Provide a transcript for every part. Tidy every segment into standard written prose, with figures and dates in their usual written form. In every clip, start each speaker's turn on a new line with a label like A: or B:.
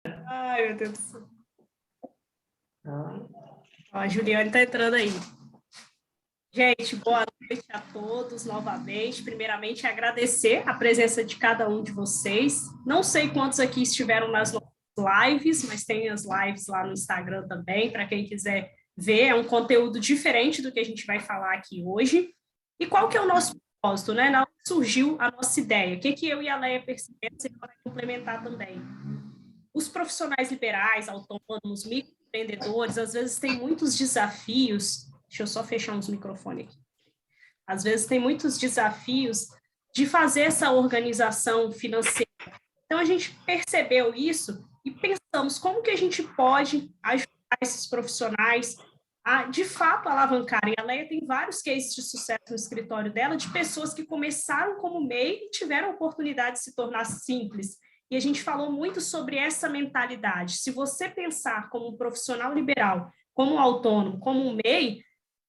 A: Ai, meu Deus do céu.
B: Ah.
A: Ó, a Juliane está entrando aí. Gente, boa noite a todos novamente. Primeiramente, agradecer a presença de cada um de vocês. Não sei quantos aqui estiveram nas nossas lives, mas tem as lives lá no Instagram também, para quem quiser ver. É um conteúdo diferente do que a gente vai falar aqui hoje. E qual que é o nosso propósito, né? Na hora que surgiu a nossa ideia, o que eu e a Leia percebemos e vai complementar também. Os profissionais liberais, autônomos, microempreendedores, às vezes têm muitos desafios. Deixa eu só fechar uns microfones aqui. Às vezes tem muitos desafios de fazer essa organização financeira. Então, a gente percebeu isso e pensamos como que a gente pode ajudar esses profissionais a, de fato, alavancarem. A Leia tem vários cases de sucesso no escritório dela, de pessoas que começaram como MEI e tiveram a oportunidade de se tornar simples. E a gente falou muito sobre essa mentalidade. Se você pensar como um profissional liberal, como um autônomo, como um MEI,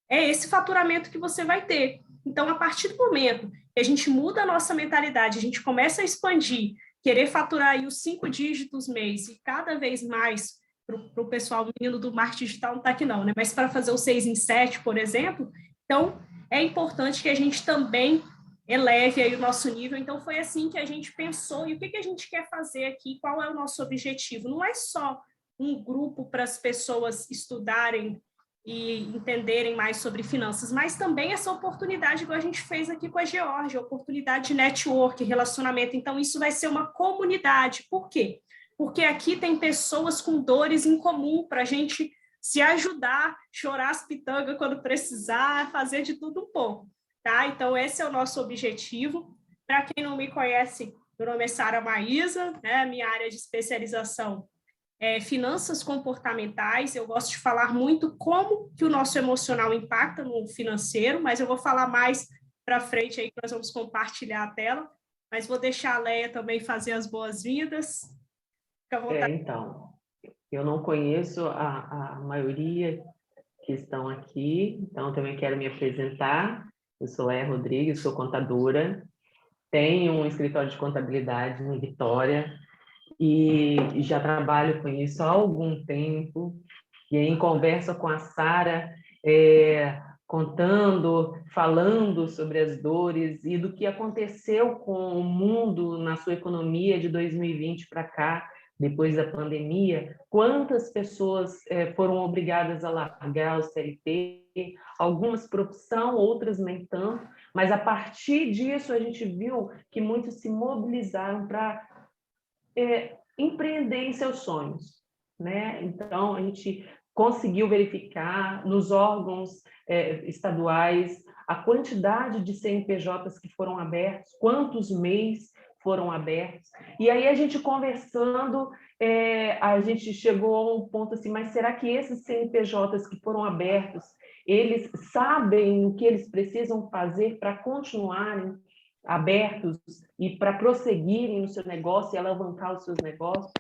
A: é esse faturamento que você vai ter. Então, a partir do momento que a gente muda a nossa mentalidade, a gente começa a expandir, querer faturar aí os 5 dígitos mês e cada vez mais para o pessoal, o menino do marketing digital não está aqui não, né? Mas para fazer o 6 em 7, por exemplo, então é importante que a gente também eleve aí o nosso nível. Então, foi assim que a gente pensou e o que a gente quer fazer aqui, qual é o nosso objetivo. Não é só um grupo para as pessoas estudarem e entenderem mais sobre finanças, mas também essa oportunidade que a gente fez aqui com a Georgia, oportunidade de network, relacionamento. Então, isso vai ser uma comunidade. Por quê? Porque aqui tem pessoas com dores em comum para a gente se ajudar, chorar as pitangas quando precisar, fazer de tudo um pouco. Tá? Então, esse é o nosso objetivo. Para quem não me conhece, meu nome é Sara Maísa, né? Minha área de especialização finanças comportamentais. Eu gosto de falar muito como que o nosso emocional impacta no financeiro, mas eu vou falar mais para frente aí, que nós vamos compartilhar a tela, mas vou deixar a Leia também fazer as boas-vindas. Fica à vontade.
B: Então, eu não conheço a maioria que estão aqui, então também quero me apresentar. Eu sou Leia Rodrigues, sou contadora, tenho um escritório de contabilidade em Vitória, e já trabalho com isso há algum tempo, e em conversa com a Sara, contando, falando sobre as dores e do que aconteceu com o mundo na sua economia de 2020 para cá, depois da pandemia, quantas pessoas foram obrigadas a largar o CLT, algumas por opção, outras nem tanto, mas a partir disso a gente viu que muitos se mobilizaram para empreender em seus sonhos, né? Então, a gente conseguiu verificar nos órgãos estaduais a quantidade de CNPJs que foram abertos, quantos MEIs foram abertos, e aí a gente conversando, a gente chegou a um ponto assim, mas será que esses CNPJs que foram abertos, eles sabem o que eles precisam fazer para continuarem abertos e para prosseguirem no seu negócio e alavancar os seus negócios?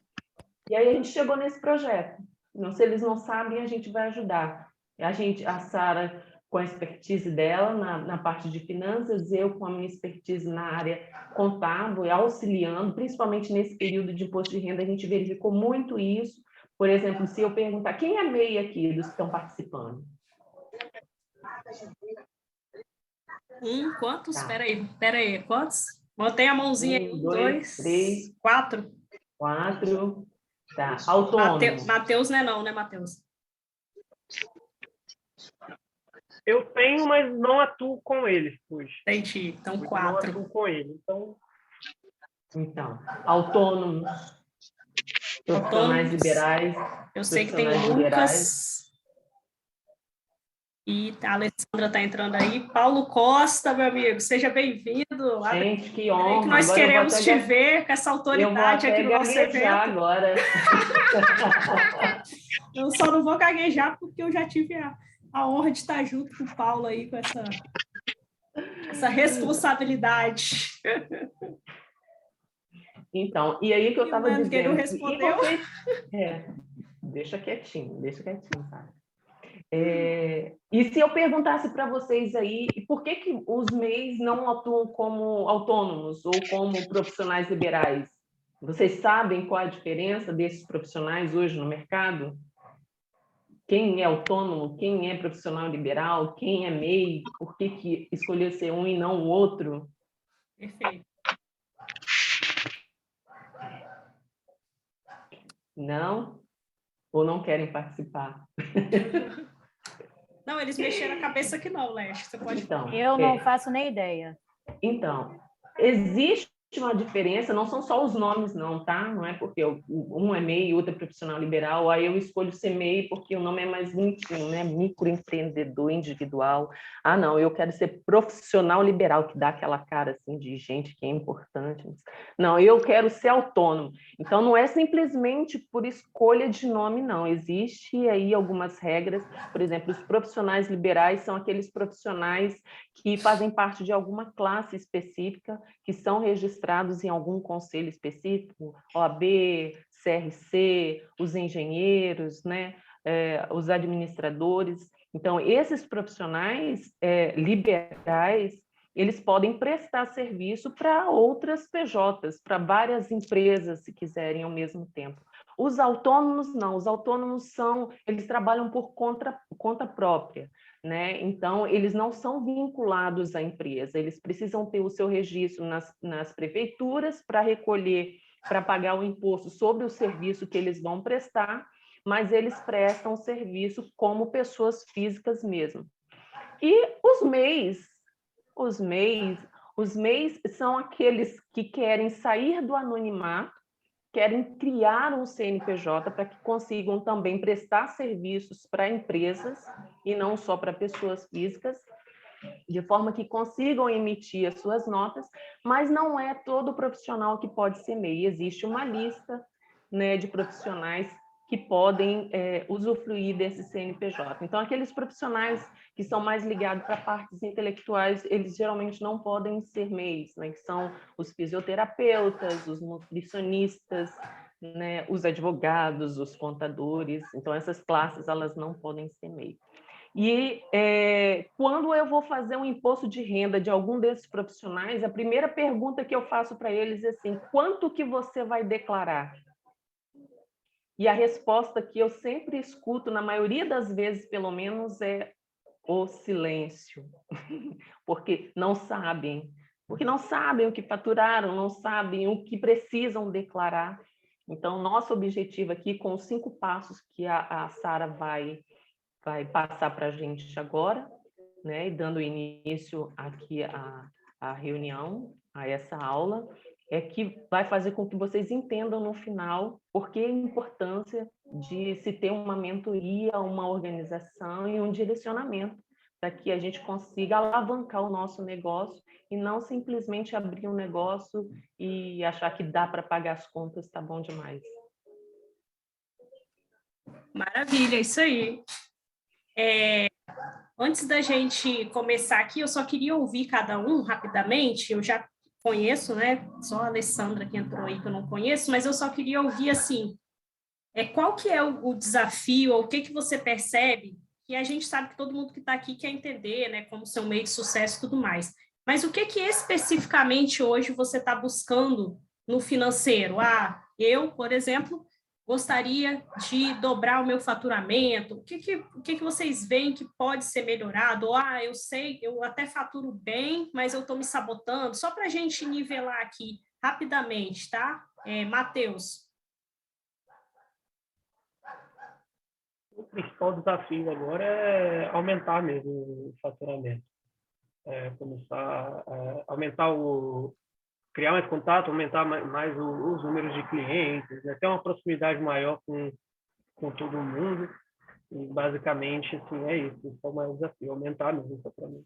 B: E aí a gente chegou nesse projeto. Não, se eles não sabem, a gente vai ajudar. A Sara com a expertise dela na parte de finanças, eu com a minha expertise na área contábil e auxiliando, principalmente nesse período de imposto de renda, a gente verificou muito isso. Por exemplo, se eu perguntar, quem é MEI aqui dos que estão participando?
A: Quantos?
B: Tá.
A: Espera aí, quantos? Botei a mãozinha aí,
B: 1, 2, 3,
A: 4.
B: 4, tá. Autônomo.
A: Matheus não é não, né, Matheus?
C: Eu tenho, mas não atuo com ele hoje.
A: Entendi, então
C: hoje
A: 4.
C: Não atuo com ele,
B: Então, autônomos, profissionais liberais.
A: Eu sei que tem o Lucas. E a Alessandra está entrando aí. Paulo Costa, meu amigo, seja bem-vindo.
B: Gente, que honra.
A: Que nós
B: agora
A: queremos te ver com essa autoridade aqui no nosso evento.
B: Agora.
A: Eu só não vou gaguejar porque eu já tive a honra de estar junto com o Paulo aí, com essa responsabilidade.
B: Então, e aí que eu estava dizendo...
A: Quem não respondeu?
B: Deixa quietinho, sabe? E se eu perguntasse para vocês aí, por que os MEIs não atuam como autônomos ou como profissionais liberais? Vocês sabem qual a diferença desses profissionais hoje no mercado? Quem é autônomo, quem é profissional liberal, quem é MEI, por que escolher ser um e não o outro?
A: Perfeito.
B: Não? Ou não querem participar?
A: Não, eles mexeram a cabeça que não, Leste. Você pode falar.
D: Eu não faço nem ideia.
B: Então, existe uma diferença, não são só os nomes, não, tá? Não é porque um é MEI e outro é profissional liberal, aí eu escolho ser MEI porque o nome é mais bonitinho, né? Microempreendedor individual. Ah, não, eu quero ser profissional liberal, que dá aquela cara assim de gente que é importante. Não, eu quero ser autônomo. Então, não é simplesmente por escolha de nome, não. Existe aí algumas regras, por exemplo, os profissionais liberais são aqueles profissionais que fazem parte de alguma classe específica, que são registrados em algum conselho específico, OAB, CRC, os engenheiros, né? Os administradores. Então, esses profissionais liberais, eles podem prestar serviço para outras PJs, para várias empresas, se quiserem, ao mesmo tempo. Os autônomos, não. Os autônomos eles trabalham por conta própria, né? Então, eles não são vinculados à empresa, eles precisam ter o seu registro nas prefeituras para recolher, para pagar o imposto sobre o serviço que eles vão prestar, mas eles prestam serviço como pessoas físicas mesmo. E os MEIs são aqueles que querem sair do anonimato, querem criar um CNPJ para que consigam também prestar serviços para empresas e não só para pessoas físicas, de forma que consigam emitir as suas notas, mas não é todo profissional que pode ser MEI. Existe uma lista, né, de profissionais que podem usufruir desse CNPJ. Então, aqueles profissionais que são mais ligados para partes intelectuais, eles geralmente não podem ser MEIs, né, que são os fisioterapeutas, os nutricionistas, né, os advogados, os contadores. Então, essas classes elas não podem ser MEI. E quando eu vou fazer um imposto de renda de algum desses profissionais, a primeira pergunta que eu faço para eles é assim: quanto que você vai declarar? E a resposta que eu sempre escuto, na maioria das vezes, pelo menos, é o silêncio. Porque não sabem o que faturaram, não sabem o que precisam declarar. Então, nosso objetivo aqui, com os 5 passos que a Sara vai passar para a gente agora, né, e dando início aqui à reunião, a essa aula, é que vai fazer com que vocês entendam no final por que a importância de se ter uma mentoria, uma organização e um direcionamento para que a gente consiga alavancar o nosso negócio e não simplesmente abrir um negócio e achar que dá para pagar as contas, tá bom demais.
A: Maravilha, isso aí. Antes da gente começar aqui, eu só queria ouvir cada um rapidamente. Eu já conheço, né? Só a Alessandra que entrou aí que eu não conheço, mas eu só queria ouvir assim, qual que é o desafio, ou o que você percebe, que a gente sabe que todo mundo que está aqui quer entender, né? Como ser um meio de sucesso e tudo mais. Mas o que especificamente hoje você está buscando no financeiro? Eu, por exemplo, gostaria de dobrar o meu faturamento. O que vocês veem que pode ser melhorado? Ou, eu sei, eu até faturo bem, mas eu estou me sabotando. Só para a gente nivelar aqui rapidamente, tá? Matheus.
C: O principal desafio agora é aumentar mesmo o faturamento. Começar a aumentar criar mais contato, aumentar mais os números de clientes, né? Ter uma proximidade maior com todo mundo. E basicamente, assim, é isso. Esse é o maior desafio, aumentar mesmo o faturamento.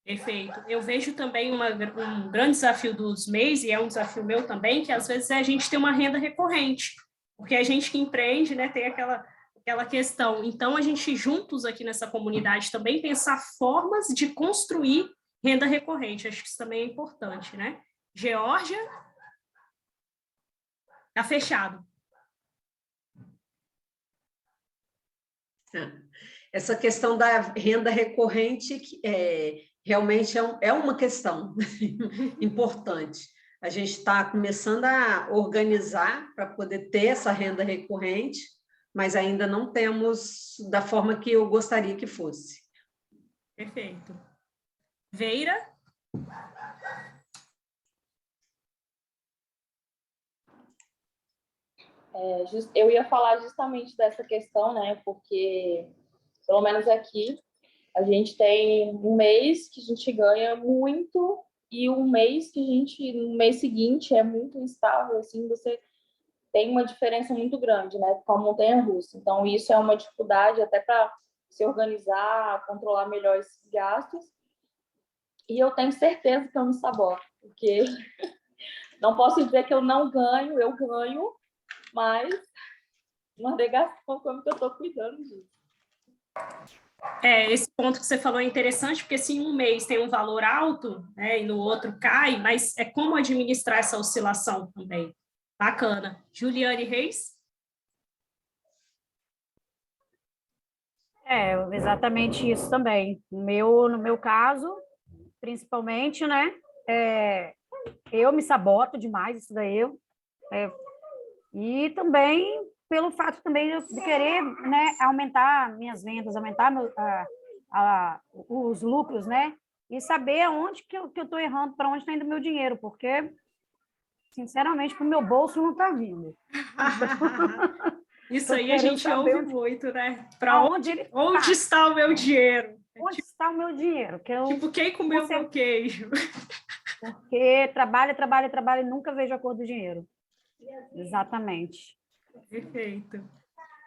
A: Perfeito. Eu vejo também um grande desafio dos MEIs, e é um desafio meu também, que às vezes é a gente ter uma renda recorrente, porque a gente que empreende, né, tem aquela questão. Então, a gente juntos aqui nessa comunidade também pensar formas de construir renda recorrente. Acho que isso também é importante, né? Geórgia, tá fechado.
E: Essa questão da renda recorrente realmente é uma questão importante, A gente está começando a organizar para poder ter essa renda recorrente, mas ainda não temos da forma que eu gostaria que fosse.
A: Perfeito. Veira?
D: Eu ia falar justamente dessa questão, né? Porque, pelo menos aqui, a gente tem um mês que a gente ganha muito e um mês que no mês seguinte é muito instável, assim, você tem uma diferença muito grande, né? Com a montanha-russa. Então, isso é uma dificuldade até para se organizar, controlar melhor esses gastos. E eu tenho certeza que eu me saboto, porque não posso dizer que eu não ganho, eu ganho, mas uma negação como que eu estou cuidando disso.
A: Esse ponto que você falou é interessante, porque se em um mês tem um valor alto, né, e no outro cai, mas é como administrar essa oscilação também. Bacana. Juliane Reis?
F: Exatamente isso também. No meu caso, principalmente, né, eu me saboto demais isso daí, e também pelo fato também de querer, né, aumentar minhas vendas, aumentar os lucros, né, e saber aonde que eu estou errando, para onde está indo meu dinheiro, porque, sinceramente, para o meu bolso não está vindo.
A: Isso aí a gente ouve muito, né? Para onde
F: tá.
A: Está o meu dinheiro?
F: Onde está o meu dinheiro?
A: Tipo, quem comeu o meu queijo?
F: Porque trabalha e nunca vejo a cor do dinheiro. Exatamente.
A: Perfeito.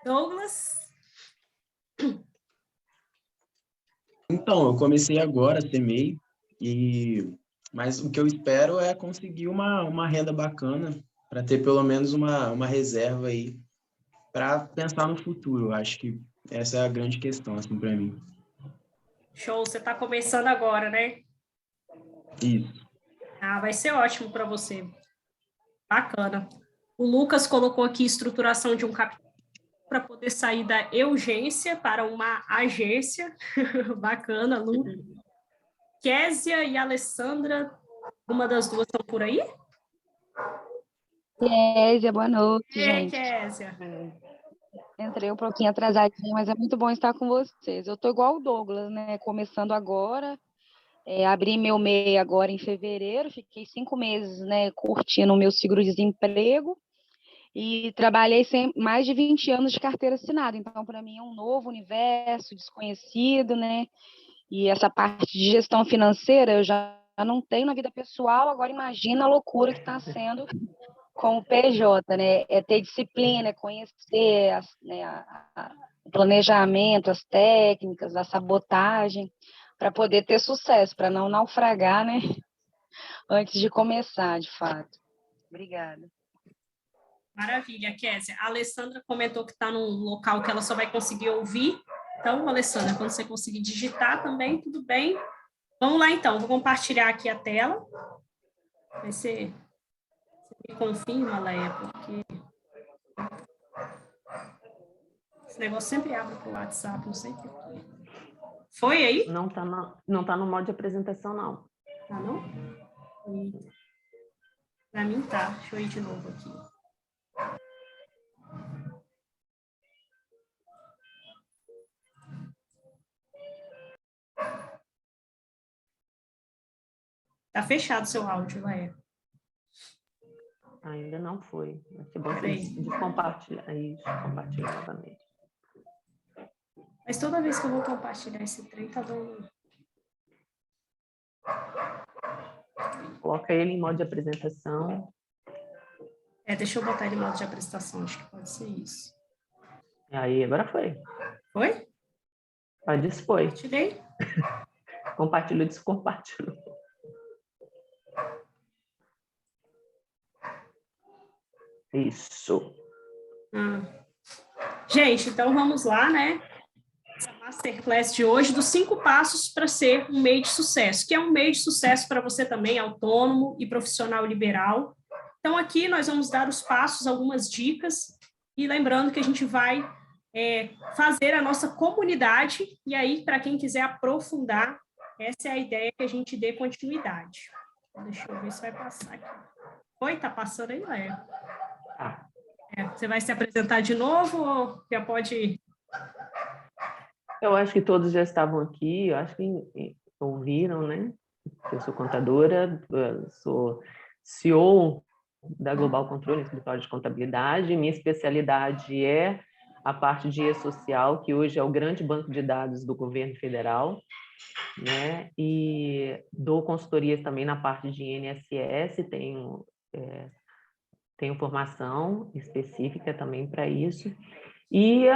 A: Douglas?
G: Então, eu comecei agora, ser MEI, mas o que eu espero é conseguir uma renda bacana para ter pelo menos uma reserva aí para pensar no futuro. Eu acho que essa é a grande questão, assim, para mim.
A: Show, você está começando agora, né?
G: Isso.
A: Vai ser ótimo para você. Bacana. O Lucas colocou aqui estruturação de um capital para poder sair da urgência para uma agência. Bacana, Lu. Késia e Alessandra, uma das duas estão por aí?
H: Késia, boa noite, gente.
A: Késia.
H: Entrei um pouquinho atrasadinha, mas é muito bom estar com vocês. Eu tô igual o Douglas, né? Começando agora. Abri meu MEI agora em fevereiro, fiquei 5 meses, né, curtindo o meu seguro-desemprego e trabalhei mais de 20 anos de carteira assinada. Então, para mim, é um novo universo, desconhecido, né? E essa parte de gestão financeira eu já não tenho na vida pessoal, agora imagina a loucura que está sendo com o PJ, né? É ter disciplina, é conhecer o planejamento, as técnicas, a sabotagem, para poder ter sucesso, para não naufragar, né? Antes de começar, de fato. Obrigada.
A: Maravilha, Késia. A Alessandra comentou que está num local que ela só vai conseguir ouvir. Então, Alessandra, quando você conseguir digitar também, tudo bem. Vamos lá, então. Vou compartilhar aqui a tela. Vai ser... Você me confirma, Leia, porque... Esse negócio sempre abre para o WhatsApp, não sei por quê. Foi aí?
B: Não tá no modo de apresentação, não.
A: Tá, não? Para mim tá. Deixa eu ir de novo aqui. Tá fechado o seu áudio, Laia.
B: Ainda não foi. Vai ser bom você descompartilhar. Isso, compartilhar novamente.
A: Mas toda vez que eu vou compartilhar esse trem, tá dando...
B: Coloca ele em modo de apresentação.
A: Deixa eu botar ele em modo de apresentação, acho que pode ser isso.
B: E aí, agora foi.
A: Foi?
B: Pode dispor.
A: Compartilhei?
B: Compartilhou, descompartilhou. Isso.
A: Gente, então vamos lá, né? Essa masterclass de hoje dos 5 passos para ser um MEI de sucesso, que é um MEI de sucesso para você também, autônomo e profissional liberal. Então, aqui nós vamos dar os passos, algumas dicas, e lembrando que a gente vai fazer a nossa comunidade, e aí, para quem quiser aprofundar, essa é a ideia que a gente dê continuidade. Deixa eu ver se vai passar aqui. Oi, tá passando aí, Léo?
B: Ah.
A: Você vai se apresentar de novo ou já pode ir?
B: Eu acho que todos já estavam aqui, eu acho que ouviram, né? Eu sou contadora, sou CEO da Global Controle, escritório de contabilidade. Minha especialidade é a parte de e-social, que hoje é o grande banco de dados do governo federal, né? E dou consultorias também na parte de INSS, tenho formação específica também para isso. E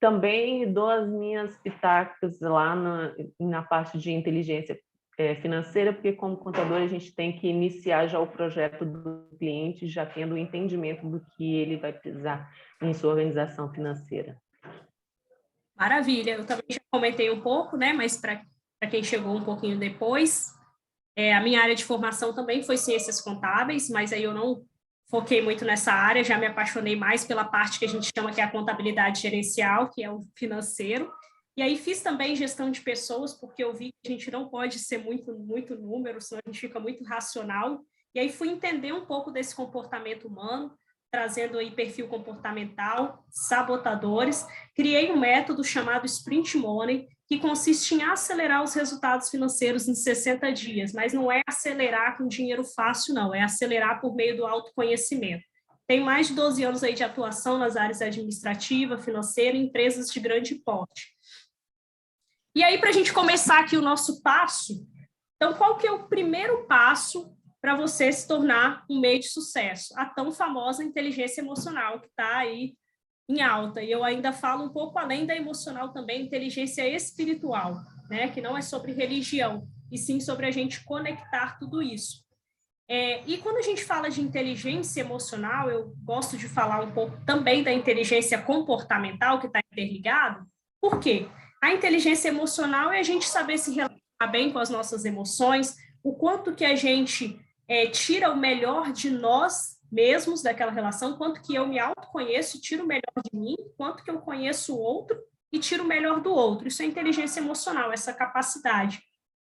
B: também dou as minhas pitacas lá na parte de inteligência financeira, porque como contador a gente tem que iniciar já o projeto do cliente, já tendo o entendimento do que ele vai precisar em sua organização financeira.
A: Maravilha, eu também já comentei um pouco, né? Mas para quem chegou um pouquinho depois, a minha área de formação também foi ciências contábeis, mas aí eu não foquei muito nessa área, já me apaixonei mais pela parte que a gente chama que é a contabilidade gerencial, que é o financeiro. E aí fiz também gestão de pessoas, porque eu vi que a gente não pode ser muito número, senão a gente fica muito racional. E aí fui entender um pouco desse comportamento humano, trazendo aí perfil comportamental, sabotadores. Criei um método chamado Sprint Money, que consiste em acelerar os resultados financeiros em 60 dias, mas não é acelerar com dinheiro fácil, não, é acelerar por meio do autoconhecimento. Tenho mais de 12 anos aí de atuação nas áreas administrativa, financeira e empresas de grande porte. E aí, para a gente começar aqui o nosso passo, então, qual que é o primeiro passo para você se tornar um meio de sucesso? A tão famosa inteligência emocional, que está aí em alta. E eu ainda falo um pouco além da emocional também, inteligência espiritual, né? Que não é sobre religião, e sim sobre a gente conectar tudo isso. E quando a gente fala de inteligência emocional, eu gosto de falar um pouco também da inteligência comportamental, que está interligado. Por quê? A inteligência emocional é a gente saber se relacionar bem com as nossas emoções, o quanto que a gente tira o melhor de nós mesmos daquela relação, quanto que eu me autoconheço e tiro o melhor de mim, quanto que eu conheço o outro e tiro o melhor do outro. Isso é inteligência emocional, essa capacidade.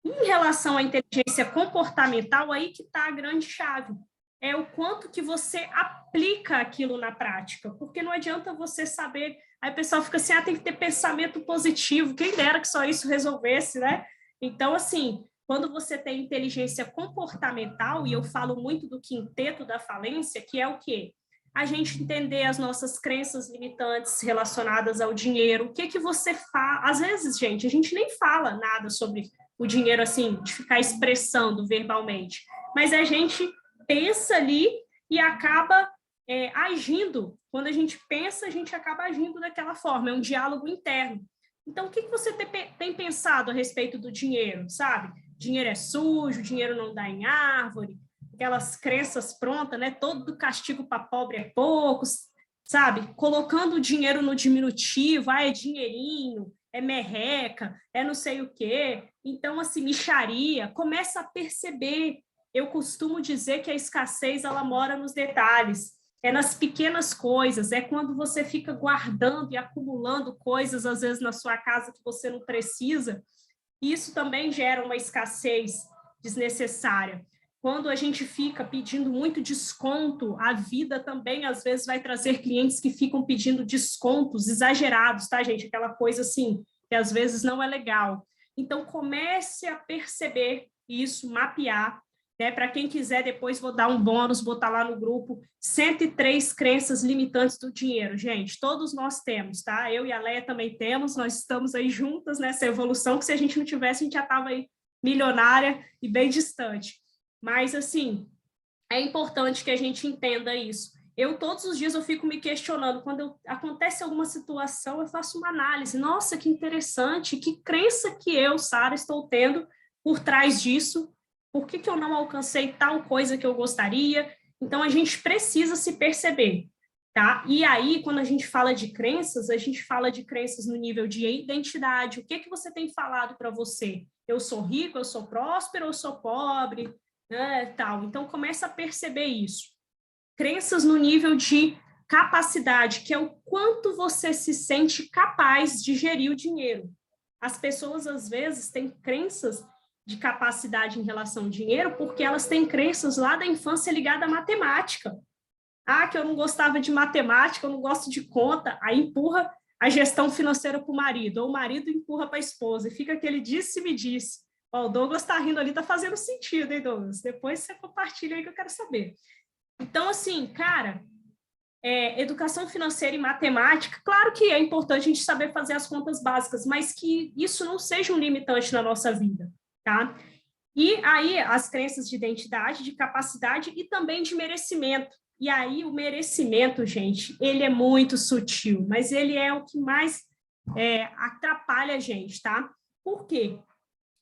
A: Em relação à inteligência comportamental, aí que está a grande chave. É o quanto que você aplica aquilo na prática, porque não adianta você saber... Aí o pessoal fica assim, tem que ter pensamento positivo, quem dera que só isso resolvesse, né? Então, assim, quando você tem inteligência comportamental, e eu falo muito do quinteto da falência, que é o quê? A gente entender as nossas crenças limitantes relacionadas ao dinheiro, o que você faz... Às vezes, gente, a gente nem fala nada sobre o dinheiro, assim, de ficar expressando verbalmente, mas a gente pensa ali e acaba agindo. Quando a gente pensa, a gente acaba agindo daquela forma, é um diálogo interno. Então, o que você tem pensado a respeito do dinheiro, sabe? Dinheiro é sujo, dinheiro não dá em árvore, aquelas crenças prontas, né? Todo castigo para pobre é pouco, sabe? Colocando o dinheiro no diminutivo, é dinheirinho, é merreca, é não sei o quê. Então, assim, mixaria, começa a perceber. Eu costumo dizer que a escassez, ela mora nos detalhes. É nas pequenas coisas, é quando você fica guardando e acumulando coisas, às vezes, na sua casa que você não precisa. Isso também gera uma escassez desnecessária. Quando a gente fica pedindo muito desconto, a vida também, às vezes, vai trazer clientes que ficam pedindo descontos exagerados, tá, gente? Aquela coisa, assim, que às vezes não é legal. Então, comece a perceber isso, mapear. Para quem quiser, depois vou dar um bônus, botar lá no grupo, 103 crenças limitantes do dinheiro. Gente, todos nós temos, tá? Eu e a Leia também temos, nós estamos aí juntas nessa evolução, que se a gente não tivesse, a gente já estava aí milionária e bem distante. Mas, assim, é importante que a gente entenda isso. Todos os dias, eu fico me questionando, quando acontece alguma situação, eu faço uma análise. Nossa, que interessante, que crença que eu, Sara, estou tendo por trás disso. Por que eu não alcancei tal coisa que eu gostaria? Então, a gente precisa se perceber, tá? E aí, quando a gente fala de crenças, a gente fala de crenças no nível de identidade. O que você tem falado para você? Eu sou rico, eu sou próspero, eu sou pobre, né, tal. Então, começa a perceber isso. Crenças no nível de capacidade, que é o quanto você se sente capaz de gerir o dinheiro. As pessoas, às vezes, têm crenças de capacidade em relação ao dinheiro, porque elas têm crenças lá da infância ligada à matemática. Ah, que eu não gostava de matemática, eu não gosto de conta, aí empurra a gestão financeira para o marido, ou o marido empurra para a esposa, e fica aquele disse-me-disse. Ó, o Douglas está rindo ali, está fazendo sentido, hein, Douglas? Depois você compartilha aí que eu quero saber. Então, assim, cara, educação financeira e matemática, claro que é importante a gente saber fazer as contas básicas, mas que isso não seja um limitante na nossa vida, tá? E aí, as crenças de identidade, de capacidade e também de merecimento. E aí, o merecimento, gente, ele é muito sutil, mas ele é o que mais atrapalha a gente, tá? Por quê?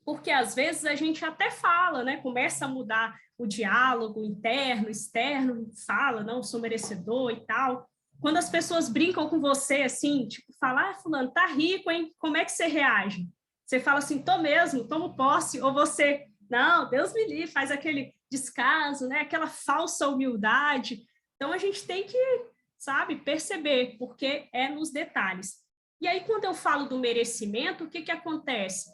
A: Porque, às vezes, a gente até fala, né? Começa a mudar o diálogo interno, externo, fala, não, sou merecedor e tal. Quando as pessoas brincam com você, assim, tipo, falar, fulano, tá rico, hein? Como é que você reage? Você fala assim, tô mesmo, tomo posse, ou você, não, Deus me livre, faz aquele descaso, né? Aquela falsa humildade. Então, a gente tem que, sabe, perceber, porque é nos detalhes. E aí, quando eu falo do merecimento, o que que acontece?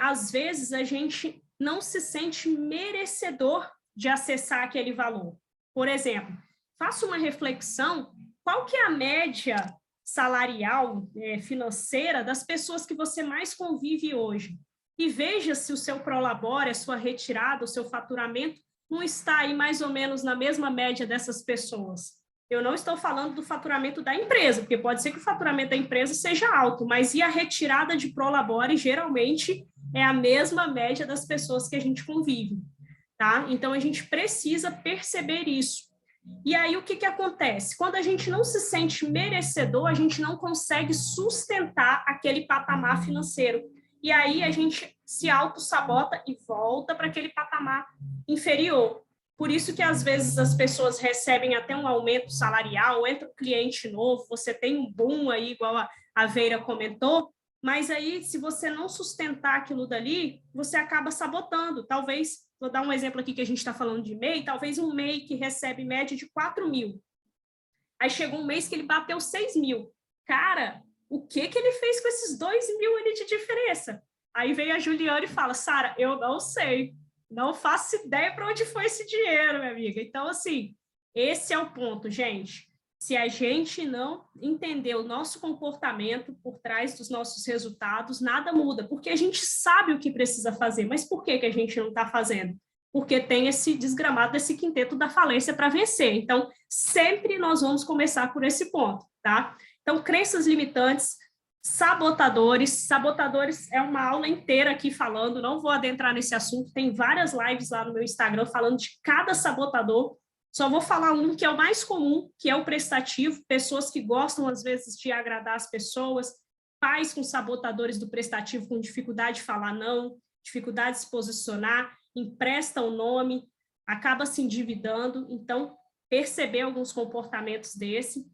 A: Às vezes, a gente não se sente merecedor de acessar aquele valor. Por exemplo, faça uma reflexão, qual que é a média salarial financeira das pessoas que você mais convive hoje? E veja se o seu prolabore, a sua retirada, o seu faturamento não está aí mais ou menos na mesma média dessas pessoas. Eu não estou falando do faturamento da empresa, porque pode ser que o faturamento da empresa seja alto, mas e a retirada de prolabore geralmente é a mesma média das pessoas que a gente convive, tá? Então, a gente precisa perceber isso. E aí, o que que acontece? Quando a gente não se sente merecedor, a gente não consegue sustentar aquele patamar financeiro. E aí, a gente se auto-sabota e volta para aquele patamar inferior. Por isso que, às vezes, as pessoas recebem até um aumento salarial, entra um cliente novo, você tem um boom aí, igual a Veira comentou, mas aí, se você não sustentar aquilo dali, você acaba sabotando. Talvez, vou dar um exemplo aqui que a gente está falando de MEI, talvez um MEI que recebe média de 4 mil. Aí chegou um mês que ele bateu 6 mil. Cara, o que que ele fez com esses 2 mil ali de diferença? Aí veio a Juliana e fala, Sara, eu não sei, não faço ideia para onde foi esse dinheiro, minha amiga. Então, assim, esse é o ponto, gente. Se a gente não entender o nosso comportamento por trás dos nossos resultados, nada muda, porque a gente sabe o que precisa fazer, mas por que que a gente não está fazendo? Porque tem esse desgramado desse quinteto da falência para vencer. Então, sempre nós vamos começar por esse ponto, tá? Então, crenças limitantes, sabotadores é uma aula inteira aqui falando, não vou adentrar nesse assunto, tem várias lives lá no meu Instagram falando de cada sabotador. Só vou falar um que é o mais comum, que é o prestativo, pessoas que gostam, às vezes, de agradar as pessoas, pais com sabotadores do prestativo, com dificuldade de falar não, dificuldade de se posicionar, empresta o nome, acaba se endividando. Então, perceber alguns comportamentos desse.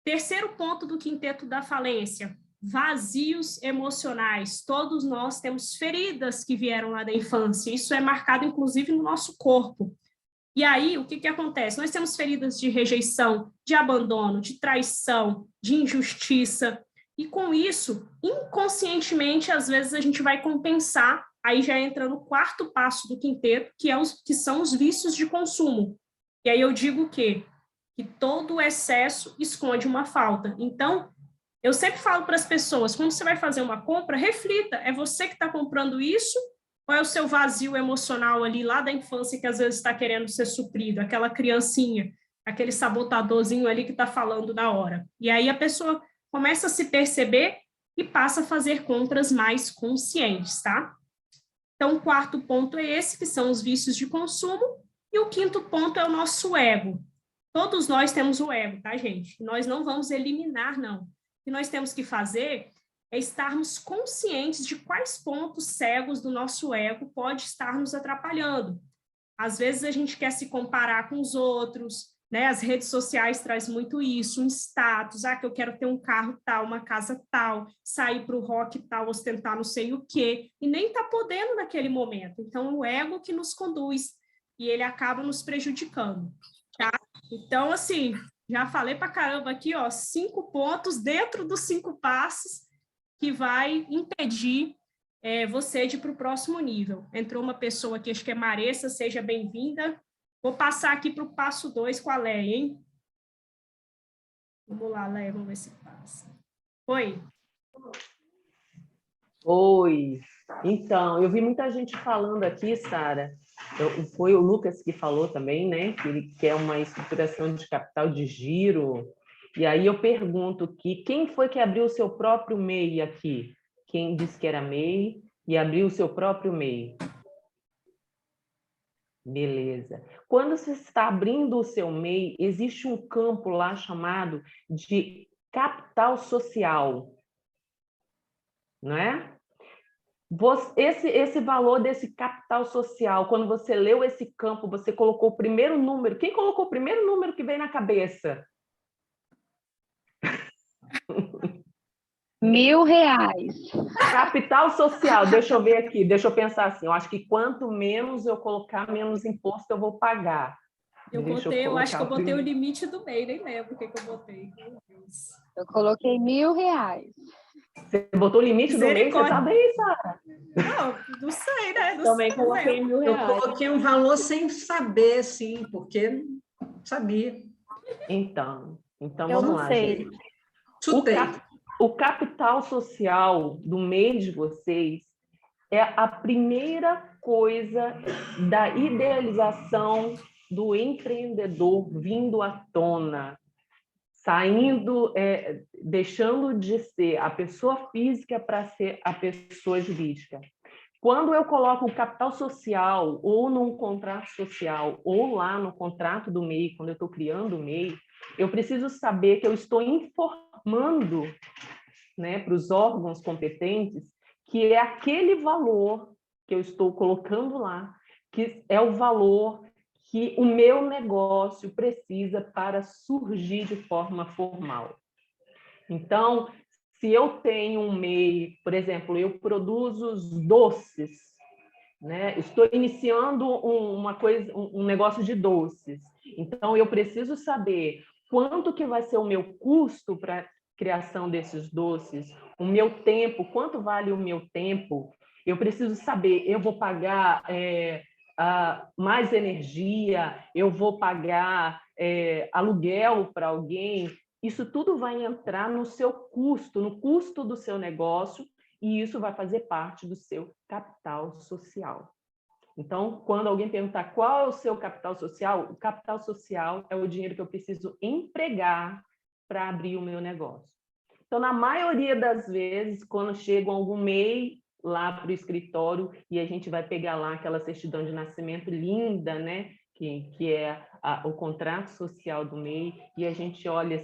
A: Terceiro ponto do quinteto da falência, vazios emocionais. Todos nós temos feridas que vieram lá da infância, isso é marcado, inclusive, no nosso corpo. E aí, o que que acontece? Nós temos feridas de rejeição, de abandono, de traição, de injustiça, e com isso, inconscientemente, às vezes a gente vai compensar, aí já entra no quarto passo do quinteto, que são os vícios de consumo. E aí eu digo o quê? Que todo excesso esconde uma falta. Então, eu sempre falo para as pessoas, quando você vai fazer uma compra, reflita, é você que está comprando isso? Qual é o seu vazio emocional ali lá da infância que às vezes está querendo ser suprido? Aquela criancinha, aquele sabotadorzinho ali que está falando na hora. E aí a pessoa começa a se perceber e passa a fazer compras mais conscientes, tá? Então, o quarto ponto é esse, que são os vícios de consumo. E o quinto ponto é o nosso ego. Todos nós temos o ego, tá, gente? Nós não vamos eliminar, não. O que nós temos que fazer é estarmos conscientes de quais pontos cegos do nosso ego pode estar nos atrapalhando. Às vezes a gente quer se comparar com os outros, né? As redes sociais trazem muito isso, um status, que eu quero ter um carro tal, uma casa tal, sair para o rock tal, ostentar não sei o quê, e nem está podendo naquele momento. Então, o ego que nos conduz, e ele acaba nos prejudicando, tá? Então, assim, já falei para caramba aqui, 5 pontos dentro dos 5 passos que vai impedir você de para o próximo nível. Entrou uma pessoa aqui, acho que é Maressa, seja bem-vinda. Vou passar aqui para o passo 2 com a Leia, hein? Vamos lá, Leia, vamos ver se passa. Oi.
B: Oi. Então, eu vi muita gente falando aqui, Sara, foi o Lucas que falou também, né, que ele quer uma estruturação de capital de giro. E aí eu pergunto aqui, quem foi que abriu o seu próprio MEI aqui? Quem disse que era MEI e abriu o seu próprio MEI? Beleza. Quando você está abrindo o seu MEI, existe um campo lá chamado de capital social, não é? Esse valor desse capital social, quando você leu esse campo, você colocou o primeiro número. Quem colocou o primeiro número que veio na cabeça?
H: R$ 1.000.
B: Capital social, deixa eu ver aqui, deixa eu pensar assim. Eu acho que quanto menos eu colocar, menos imposto eu vou pagar.
A: Eu acho que eu botei o limite do MEI, nem lembro o que eu botei. Meu Deus.
H: Eu coloquei R$ 1.000.
B: Você botou o limite do mês, você sabe aí, Sara?
A: Não sei, né?
D: Também coloquei R$ 1.000.
E: Eu coloquei um valor sem saber, sim, porque não sabia.
B: Então
F: Eu
B: vamos
F: não
B: lá,
F: sei.
B: gente.
E: Chutei.
B: O capital social do mês de vocês é a primeira coisa da idealização do empreendedor vindo à tona, saindo, deixando de ser a pessoa física para ser a pessoa jurídica. Quando eu coloco o capital social ou num contrato social ou lá no contrato do MEI, quando eu estou criando o MEI, eu preciso saber que eu estou informando, né, para os órgãos competentes que é aquele valor que eu estou colocando lá, que é o valor que o meu negócio precisa para surgir de forma formal. Então, se eu tenho um MEI, por exemplo, eu produzo os doces, né? Estou iniciando um negócio de doces. Então, eu preciso saber quanto que vai ser o meu custo para a criação desses doces, o meu tempo, quanto vale o meu tempo. Eu preciso saber, eu vou pagar mais energia, eu vou pagar aluguel para alguém. Isso tudo vai entrar no seu custo, no custo do seu negócio, e isso vai fazer parte do seu capital social. Então, quando alguém perguntar qual é o seu capital social, o capital social é o dinheiro que eu preciso empregar para abrir o meu negócio. Então, na maioria das vezes, quando chega algum MEI lá para o escritório e a gente vai pegar lá aquela certidão de nascimento linda, né? Que é o contrato social do MEI, e a gente olha,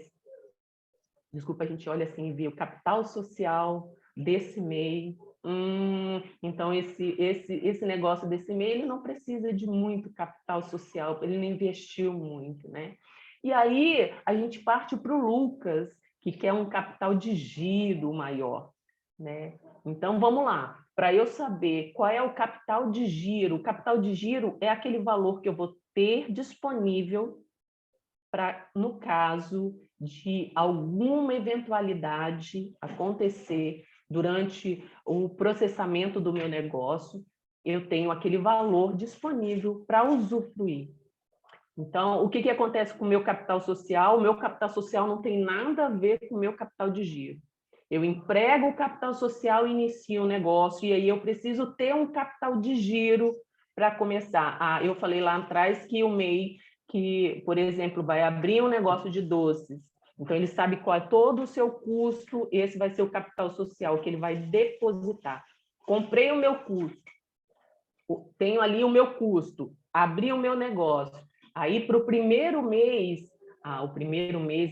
B: a gente olha assim e vê o capital social desse MEI. Então, esse negócio desse MEI, ele não precisa de muito capital social, ele não investiu muito, né? E aí, a gente parte para o Lucas, que quer um capital de giro maior, né? Então, vamos lá. Para eu saber qual é o capital de giro é aquele valor que eu vou ter disponível para, no caso de alguma eventualidade acontecer durante o processamento do meu negócio, eu tenho aquele valor disponível para usufruir. Então, o que acontece com o meu capital social? O meu capital social não tem nada a ver com o meu capital de giro. Eu emprego o capital social e inicio um negócio, e aí eu preciso ter um capital de giro para começar. Eu falei lá atrás que o MEI, que, por exemplo, vai abrir um negócio de doces, então ele sabe qual é todo o seu custo, esse vai ser o capital social que ele vai depositar. Comprei o meu custo, tenho ali o meu custo, abri o meu negócio. Aí, para o primeiro mês,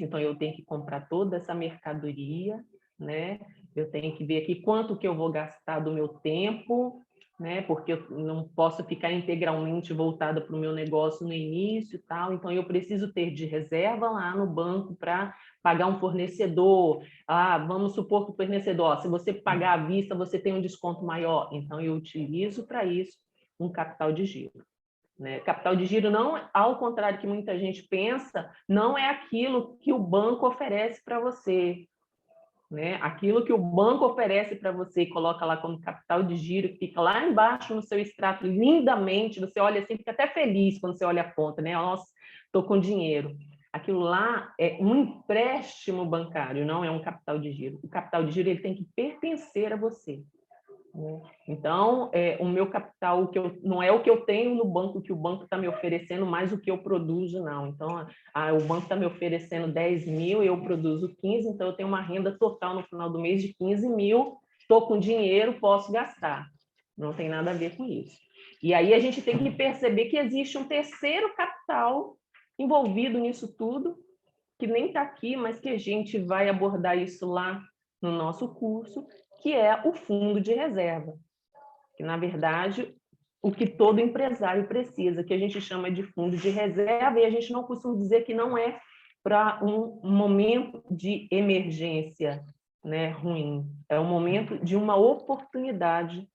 B: então eu tenho que comprar toda essa mercadoria, né? Eu tenho que ver aqui quanto que eu vou gastar do meu tempo, né? Porque eu não posso ficar integralmente voltada para o meu negócio no início e tal. Então, eu preciso ter de reserva lá no banco para pagar um fornecedor. Vamos supor que o fornecedor, se você pagar à vista, você tem um desconto maior. Então, eu utilizo para isso um capital de giro. Né? Capital de giro, não, ao contrário que muita gente pensa, não é aquilo que o banco oferece para você. né? Aquilo que o banco oferece para você e coloca lá como capital de giro, fica lá embaixo no seu extrato lindamente, você olha assim, fica até feliz quando você olha a conta, né? Nossa, estou com dinheiro. Aquilo lá é um empréstimo bancário, não é um capital de giro. O capital de giro ele tem que pertencer a você, né? Então, o meu capital, não é o que eu tenho no banco, que o banco está me oferecendo, mais o que eu produzo, não. Então, o banco está me oferecendo 10 mil, eu produzo 15, então eu tenho uma renda total no final do mês de 15 mil, estou com dinheiro, posso gastar. Não tem nada a ver com isso. E aí a gente tem que perceber que existe um terceiro capital envolvido nisso tudo, que nem está aqui, mas que a gente vai abordar isso lá no nosso curso, que é o fundo de reserva, que, na verdade, o que todo empresário precisa, que a gente chama de fundo de reserva, e a gente não costuma dizer que não é para um momento de emergência, né, ruim, é um momento de uma oportunidade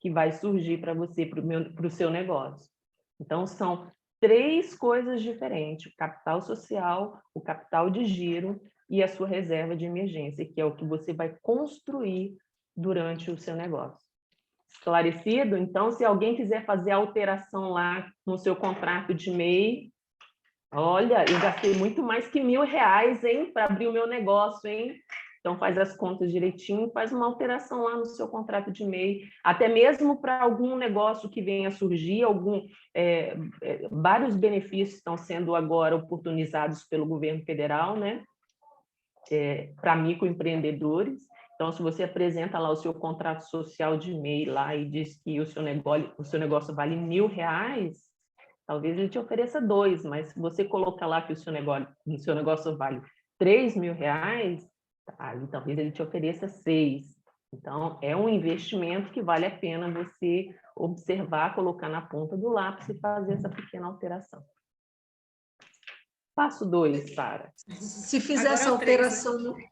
B: que vai surgir para você, para o seu negócio. Então, são 3 coisas diferentes: o capital social, o capital de giro e a sua reserva de emergência, que é o que você vai construir durante o seu negócio. Esclarecido? Então, se alguém quiser fazer alteração lá no seu contrato de MEI, olha, eu gastei muito mais que R$1.000, hein, para abrir o meu negócio, hein? Então, faz as contas direitinho, faz uma alteração lá no seu contrato de MEI, até mesmo para algum negócio que venha a surgir, vários benefícios estão sendo agora oportunizados pelo governo federal, né? Para microempreendedores. Então, se você apresenta lá o seu contrato social de MEI lá e diz que o seu negócio vale R$1.000, talvez ele te ofereça 2, mas se você colocar lá que o seu negócio vale R$3.000, aí talvez ele te ofereça 6. Então, é um investimento que vale a pena você observar, colocar na ponta do lápis e fazer essa pequena alteração. Passo 2, Sara.
E: Se fizer
A: Agora
E: essa
A: é o 3,
E: alteração...
A: né?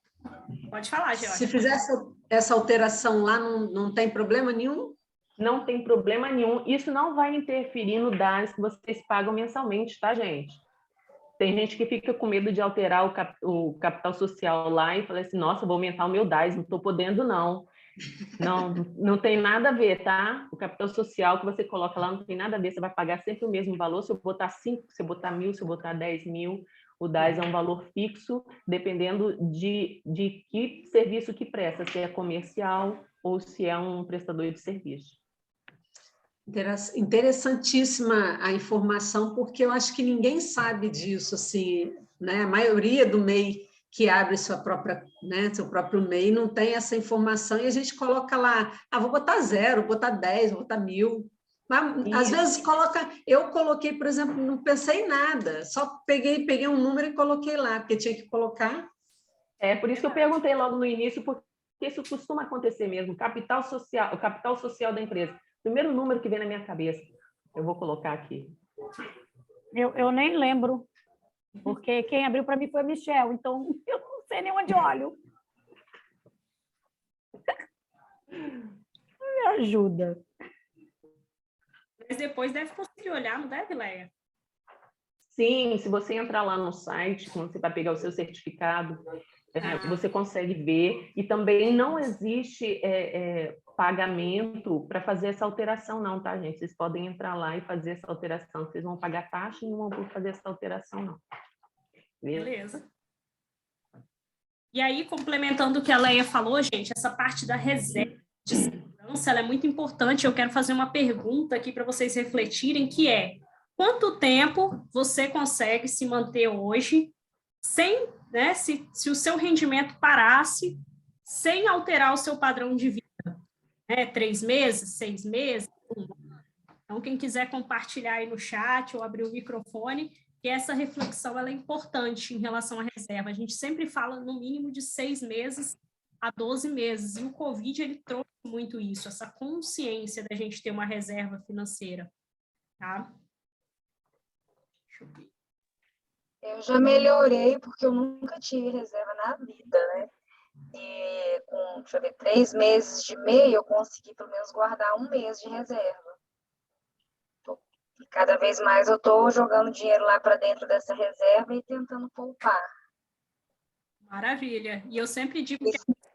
A: Pode falar, Georgia.
E: Se fizer essa alteração lá, não tem problema nenhum?
B: Não tem problema nenhum. Isso não vai interferir no DAS que vocês pagam mensalmente, tá, gente? Tem gente que fica com medo de alterar o capital social lá e fala assim, nossa, vou aumentar o meu DAS, não estou podendo, não. Não tem nada a ver, tá? O capital social que você coloca lá não tem nada a ver, você vai pagar sempre o mesmo valor, se eu botar 5, se eu botar 1.000, se eu botar 10 mil, o DAS é um valor fixo, dependendo de que serviço que presta, se é comercial ou se é um prestador de serviço.
E: Interessantíssima a informação, porque eu acho que ninguém sabe disso, assim, né? A maioria do MEI que abre sua própria, né, seu próprio MEI não tem essa informação e a gente coloca lá, vou botar 0, vou botar 10, vou botar 1.000. Mas, às vezes eu coloquei, por exemplo, não pensei em nada, só peguei um número e coloquei lá, porque tinha que colocar.
B: Por isso que eu perguntei logo no início, porque isso costuma acontecer mesmo, o capital social da empresa. Primeiro número que vem na minha cabeça, eu vou colocar aqui.
F: Eu nem lembro, porque quem abriu para mim foi a Michelle, então eu não sei nem onde olho. Me ajuda.
A: Mas depois deve conseguir olhar, não deve, Leia?
B: Sim, se você entrar lá no site, quando você vai pegar o seu certificado, você consegue ver. E também não existe pagamento para fazer essa alteração, não, tá, gente? Vocês podem entrar lá e fazer essa alteração. Vocês vão pagar taxa e não vão fazer essa alteração, não.
A: Beleza. E aí, complementando o que a Leia falou, gente, essa parte da reserva de segurança, ela é muito importante. Eu quero fazer uma pergunta aqui para vocês refletirem, que é: quanto tempo você consegue se manter hoje sem, né, se o seu rendimento parasse, sem alterar o seu padrão de vida? 3 meses, 6 meses? Então, quem quiser compartilhar aí no chat ou abrir o microfone, que essa reflexão ela é importante em relação à reserva. A gente sempre fala no mínimo de 6 meses a 12 meses, e o Covid ele trouxe muito isso, essa consciência da gente ter uma reserva financeira, tá? Deixa eu ver.
I: Eu já melhorei, porque eu nunca tive reserva na vida, né? E com, deixa eu ver, 3 meses de MEI, eu consegui pelo menos guardar 1 mês de reserva. E cada vez mais eu estou jogando dinheiro lá para dentro dessa reserva e tentando poupar.
A: Maravilha. E eu sempre digo que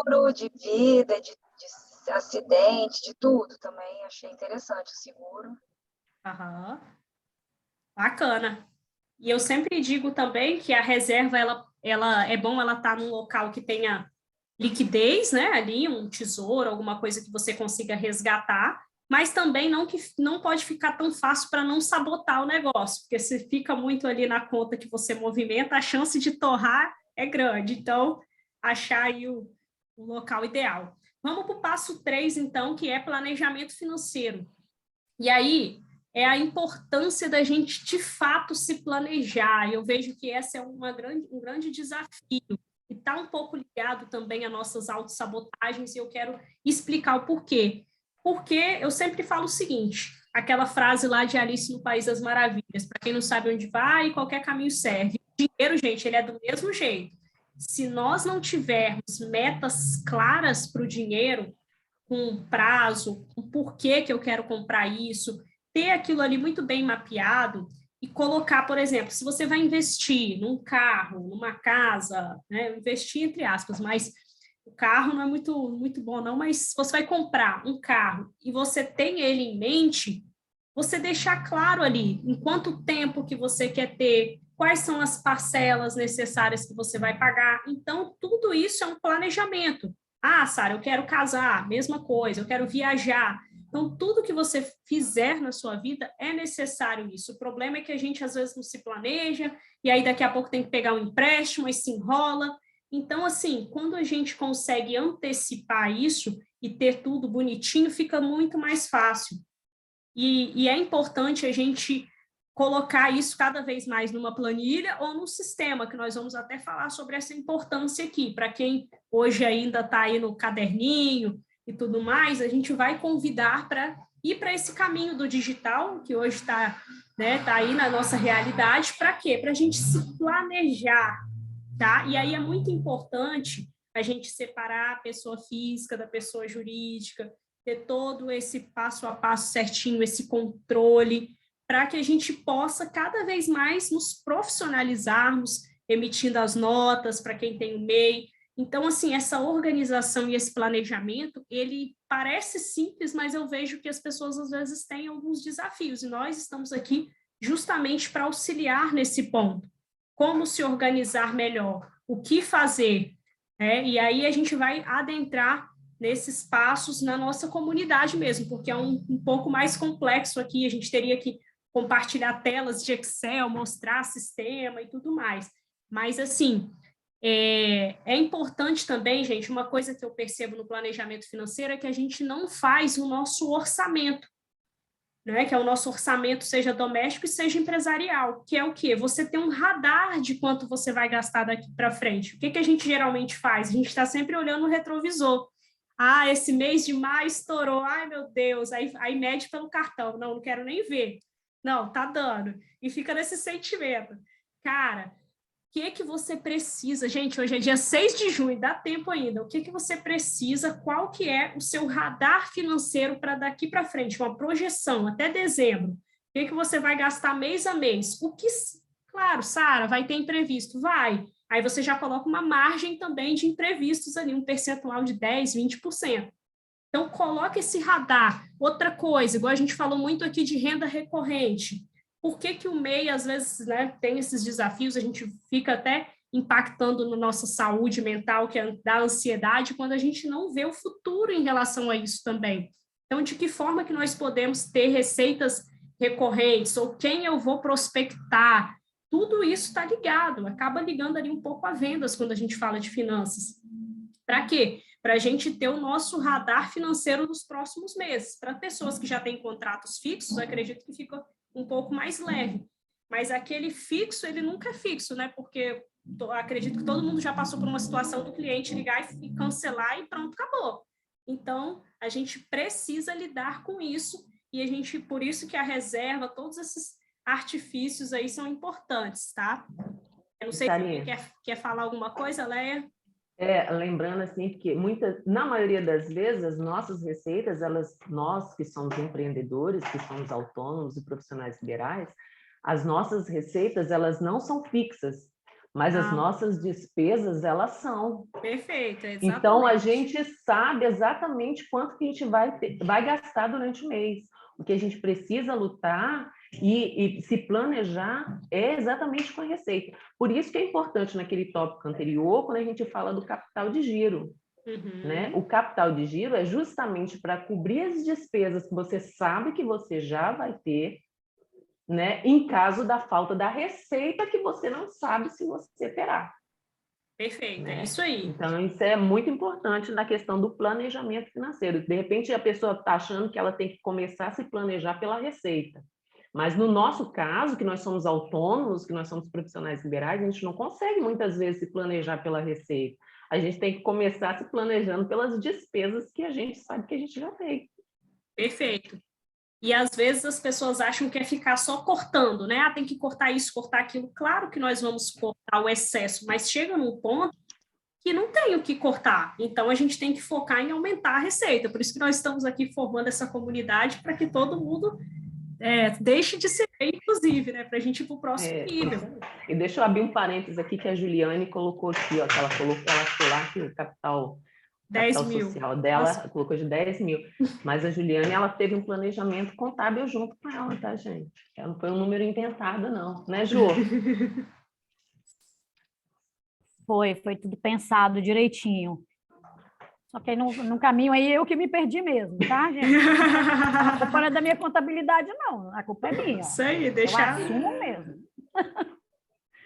I: seguro de vida, de acidente, de tudo também. Achei interessante o seguro.
A: Aham. Bacana. E eu sempre digo também que a reserva, ela é bom ela estar num local que tenha liquidez, né? Ali, um tesouro, alguma coisa que você consiga resgatar, mas também não pode ficar tão fácil para não sabotar o negócio, porque se fica muito ali na conta que você movimenta, a chance de torrar é grande. Então, achar aí o local ideal. Vamos para o passo 3, então, que é planejamento financeiro. E aí, é a importância da gente, de fato, se planejar. Eu vejo que esse é um grande desafio. E está um pouco ligado também a nossas autossabotagens, e eu quero explicar o porquê. Porque eu sempre falo o seguinte, aquela frase lá de Alice no País das Maravilhas, para quem não sabe onde vai, qualquer caminho serve. O dinheiro, gente, ele é do mesmo jeito. Se nós não tivermos metas claras para o dinheiro, com prazo, com porquê que eu quero comprar isso, ter aquilo ali muito bem mapeado e colocar, por exemplo, se você vai investir num carro, numa casa, né, investir entre aspas, mas o carro não é muito bom não, mas você vai comprar um carro e você tem ele em mente, você deixar claro ali em quanto tempo que você quer ter, quais são as parcelas necessárias que você vai pagar. Então, tudo isso é um planejamento. Ah, Sara, eu quero casar, mesma coisa, eu quero viajar. Então, tudo que você fizer na sua vida é necessário isso. O problema é que a gente, às vezes, não se planeja, e aí daqui a pouco tem que pegar um empréstimo, aí se enrola. Então, assim, quando a gente consegue antecipar isso e ter tudo bonitinho, fica muito mais fácil. E é importante a gente colocar isso cada vez mais numa planilha ou num sistema, que nós vamos até falar sobre essa importância aqui. Para quem hoje ainda está aí no caderninho e tudo mais, a gente vai convidar para ir para esse caminho do digital, que hoje está, né, tá aí na nossa realidade. Para quê? Para a gente se planejar, tá? E aí é muito importante a gente separar a pessoa física da pessoa jurídica, ter todo esse passo a passo certinho, esse controle, para que a gente possa cada vez mais nos profissionalizarmos, emitindo as notas para quem tem o MEI. Então, assim, essa organização e esse planejamento, ele parece simples, mas eu vejo que as pessoas, às vezes, têm alguns desafios, e nós estamos aqui justamente para auxiliar nesse ponto. Como se organizar melhor, o que fazer, né? E aí a gente vai adentrar nesses passos na nossa comunidade mesmo, porque é um pouco mais complexo aqui, a gente teria que compartilhar telas de Excel, mostrar sistema e tudo mais. Mas, assim, é importante também, gente, uma coisa que eu percebo no planejamento financeiro é que a gente não faz o nosso orçamento, né? Que é o nosso orçamento, seja doméstico e seja empresarial, que é o quê? Você tem um radar de quanto você vai gastar daqui para frente. O que a gente geralmente faz? A gente está sempre olhando o retrovisor. Ah, esse mês de maio estourou, ai meu Deus, aí mede pelo cartão, não quero nem ver. Não, tá dando. E fica nesse sentimento. Cara, o que você precisa? Gente, hoje é dia 6 de junho, dá tempo ainda. O que você precisa? Qual que é o seu radar financeiro para daqui para frente? Uma projeção até dezembro. O que você vai gastar mês a mês? Claro, Sara, vai ter imprevisto? Vai. Aí você já coloca uma margem também de imprevistos ali, um percentual de 10%, 20%. Então, coloca esse radar. Outra coisa, igual a gente falou muito aqui de renda recorrente. Por que o MEI, às vezes, né, tem esses desafios, a gente fica até impactando na nossa saúde mental, que é da ansiedade, quando a gente não vê o futuro em relação a isso também. Então, de que forma que nós podemos ter receitas recorrentes, ou quem eu vou prospectar? Tudo isso está ligado, acaba ligando ali um pouco a vendas quando a gente fala de finanças. Para quê? Para a gente ter o nosso radar financeiro nos próximos meses. Para pessoas que já têm contratos fixos, eu acredito que fica um pouco mais leve. Mas aquele fixo, ele nunca é fixo, né? Porque acredito que todo mundo já passou por uma situação do cliente ligar e cancelar e pronto, acabou. Então, a gente precisa lidar com isso e a gente, por isso que a reserva, todos esses artifícios aí são importantes, tá? Eu não sei se quer falar alguma coisa, Leia?
B: Lembrando assim que na maioria das vezes as nossas receitas, nós que somos empreendedores, que somos autônomos e profissionais liberais, as nossas receitas elas não são fixas, mas as nossas despesas, elas são.
A: Perfeito, exatamente.
B: Então, a gente sabe exatamente quanto que a gente vai gastar durante o mês. O que a gente precisa lutar e se planejar é exatamente com a receita. Por isso que é importante naquele tópico anterior, quando a gente fala do capital de giro. Né? O capital de giro é justamente para cobrir as despesas que você sabe que você já vai ter, né? Em caso da falta da receita que você não sabe se você terá.
A: Perfeito,
B: Né?
A: é isso aí.
B: Então, isso é muito importante na questão do planejamento financeiro. De repente, a pessoa está achando que ela tem que começar a se planejar pela receita. Mas, no nosso caso, que nós somos autônomos, que nós somos profissionais liberais, a gente não consegue, muitas vezes, se planejar pela receita. A gente tem que começar se planejando pelas despesas que a gente sabe que a gente já tem.
A: Perfeito. E, às vezes, as pessoas acham que é ficar só cortando, né? Ah, tem que cortar isso, cortar aquilo. Claro que nós vamos cortar o excesso, mas chega num ponto que não tem o que cortar. Então, a gente tem que focar em aumentar a receita. Por isso que nós estamos aqui formando essa comunidade para que todo mundo deixe de ser, inclusive, né? Para a gente ir para o próximo nível.
B: E deixa eu abrir um parênteses aqui que a Juliane colocou aqui, ó, que ela falou lá que o capital
A: 10 mil.
B: social dela colocou de 10 mil. Mas a Juliane, ela teve um planejamento contábil junto com ela, tá, gente? Ela não foi um número inventado, não. Né, Ju?
F: Foi tudo pensado direitinho. Só que aí no caminho aí eu que me perdi mesmo, tá, gente? A culpa não é da minha contabilidade, não. A culpa é minha.
A: Isso aí, deixar...
F: Eu assumo mesmo.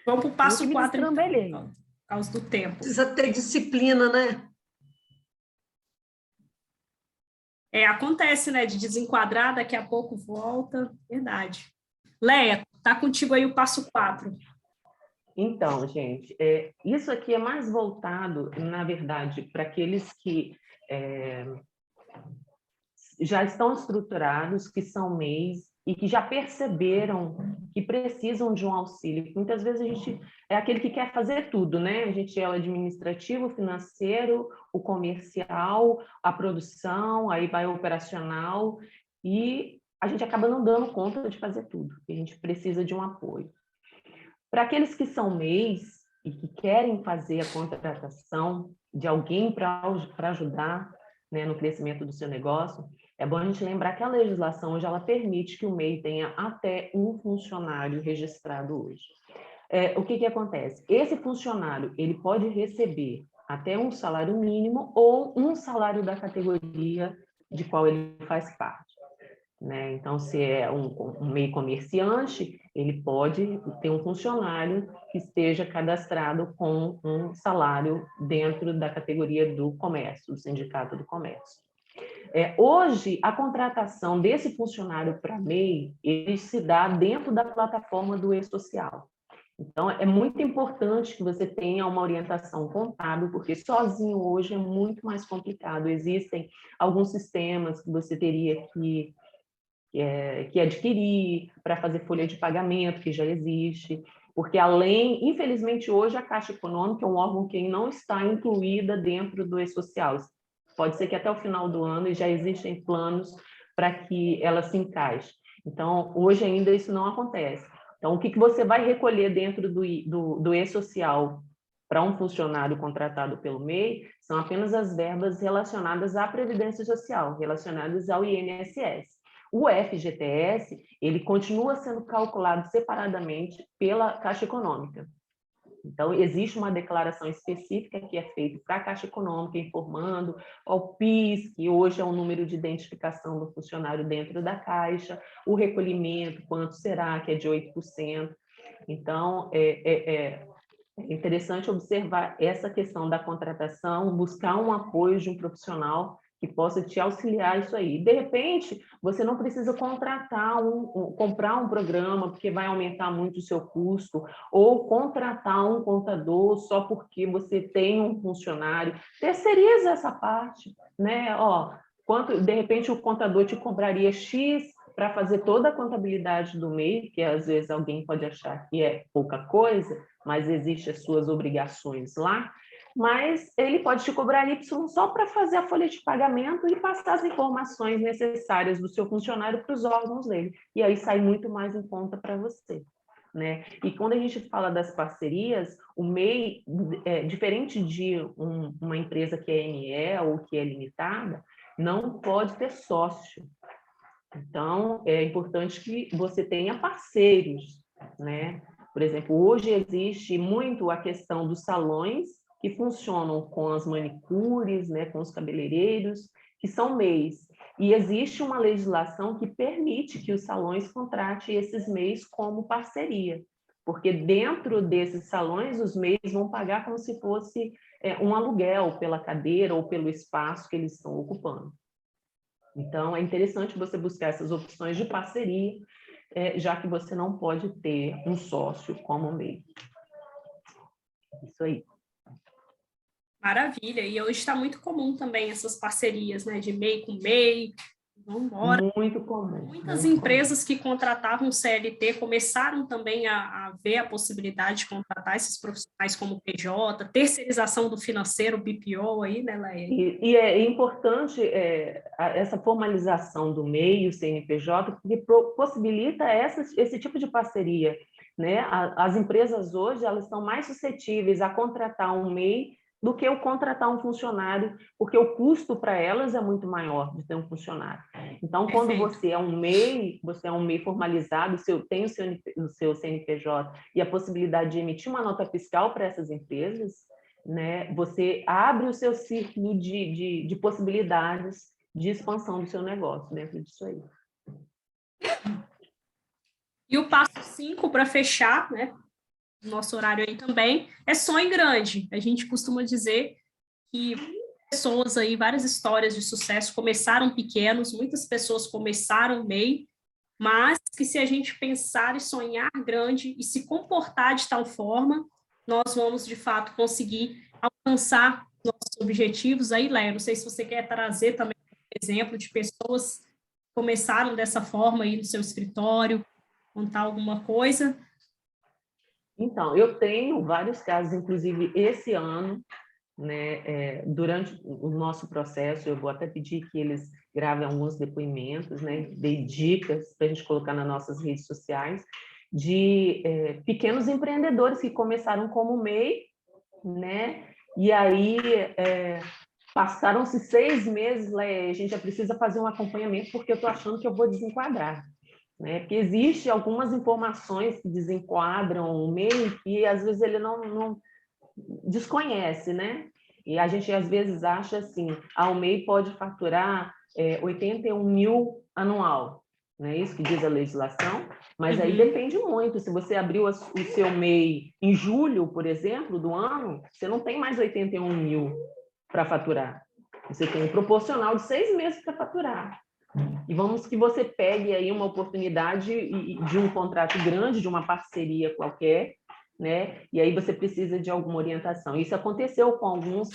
A: Vamos para o passo 4,
F: então,
A: por causa do tempo.
E: Precisa ter disciplina, né?
A: Acontece, né? De desenquadrar, daqui a pouco volta. Verdade. Leia, tá contigo aí o passo 4.
B: Então, gente, isso aqui é mais voltado, na verdade, para aqueles que já estão estruturados, que são MEIs e que já perceberam que precisam de um auxílio. Muitas vezes a gente é aquele que quer fazer tudo, né? A gente é o administrativo, o financeiro, o comercial, a produção, aí vai o operacional, e a gente acaba não dando conta de fazer tudo. A gente precisa de um apoio. Para aqueles que são MEIs e que querem fazer a contratação de alguém para ajudar, né, no crescimento do seu negócio, é bom a gente lembrar que a legislação hoje ela permite que o MEI tenha até um funcionário registrado hoje. O que acontece? Esse funcionário ele pode receber até um salário mínimo ou um salário da categoria de qual ele faz parte. Né? Então, se é um MEI comerciante, ele pode ter um funcionário que esteja cadastrado com um salário dentro da categoria do comércio, do sindicato do comércio. Hoje, a contratação desse funcionário para MEI, ele se dá dentro da plataforma do E-Social. Então, é muito importante que você tenha uma orientação contábil, porque sozinho hoje é muito mais complicado. Existem alguns sistemas que você teria que adquirir para fazer folha de pagamento, que já existe, porque infelizmente hoje a Caixa Econômica é um órgão que não está incluída dentro do E-Social. Pode ser que até o final do ano já existem planos para que ela se encaixe. Então, hoje ainda isso não acontece. Então, o que você vai recolher dentro do E-Social para um funcionário contratado pelo MEI são apenas as verbas relacionadas à Previdência Social, relacionadas ao INSS. O FGTS, ele continua sendo calculado separadamente pela Caixa Econômica. Então, existe uma declaração específica que é feita para a Caixa Econômica, informando ao PIS, que hoje é o número de identificação do funcionário dentro da Caixa, o recolhimento, quanto será, que é de 8%. Então, é interessante observar essa questão da contratação, buscar um apoio de um profissional que possa te auxiliar isso aí. De repente, você não precisa comprar um programa, porque vai aumentar muito o seu custo, ou contratar um contador só porque você tem um funcionário. Terceiriza essa parte, né? De repente, o contador te cobraria X para fazer toda a contabilidade do mês, que às vezes alguém pode achar que é pouca coisa, mas existem as suas obrigações lá, mas ele pode te cobrar Y só para fazer a folha de pagamento e passar as informações necessárias do seu funcionário para os órgãos dele. E aí sai muito mais em conta para você. né? E quando a gente fala das parcerias, o MEI, diferente de uma empresa que é ME ou que é limitada, não pode ter sócio. Então, é importante que você tenha parceiros, né? Por exemplo, hoje existe muito a questão dos salões que funcionam com as manicures, né, com os cabeleireiros, que são MEIs. E existe uma legislação que permite que os salões contratem esses MEIs como parceria, porque dentro desses salões os MEIs vão pagar como se fosse um aluguel pela cadeira ou pelo espaço que eles estão ocupando. Então, é interessante você buscar essas opções de parceria, já que você não pode ter um sócio como MEI. Isso aí.
A: Maravilha. E hoje está muito comum também essas parcerias, né, de MEI com MEI. Vamos embora.
B: Muito comum.
A: Muitas empresas que contratavam CLT começaram também a ver a possibilidade de contratar esses profissionais como PJ, terceirização do financeiro, BPO aí, né, Leia?
B: E é importante essa formalização do MEI, o CNPJ, porque possibilita esse tipo de parceria, né? As empresas hoje, elas estão mais suscetíveis a contratar um MEI do que o contratar um funcionário, porque o custo para elas é muito maior de ter um funcionário. Então, quando você é um MEI formalizado, tem o seu CNPJ e a possibilidade de emitir uma nota fiscal para essas empresas, né, você abre o seu círculo de possibilidades de expansão do seu negócio dentro disso aí.
A: E o passo 5, para fechar, né, nosso horário aí também, é sonho grande. A gente costuma dizer que pessoas aí, várias histórias de sucesso começaram pequenos, muitas pessoas começaram MEI, mas que se a gente pensar e sonhar grande e se comportar de tal forma, nós vamos, de fato, conseguir alcançar nossos objetivos. Aí, Léa, não sei se você quer trazer também um exemplo de pessoas que começaram dessa forma aí no seu escritório, contar alguma coisa.
B: Então, eu tenho vários casos, inclusive esse ano, né, durante o nosso processo, eu vou até pedir que eles gravem alguns depoimentos, né, dei dicas para a gente colocar nas nossas redes sociais, de pequenos empreendedores que começaram como MEI, né, e aí passaram-se 6 meses, a gente já precisa fazer um acompanhamento, porque eu estou achando que eu vou desenquadrar. Né? Porque existe algumas informações que desenquadram o MEI e às vezes ele não desconhece, né? E a gente às vezes acha assim, o MEI pode faturar 81 mil anual, não é isso que diz a legislação? Mas aí depende muito, se você abriu o seu MEI em julho, por exemplo, do ano, você não tem mais 81 mil para faturar, você tem um proporcional de 6 meses para faturar. E vamos que você pegue aí uma oportunidade de um contrato grande, de uma parceria qualquer, né? E aí você precisa de alguma orientação. Isso aconteceu com alguns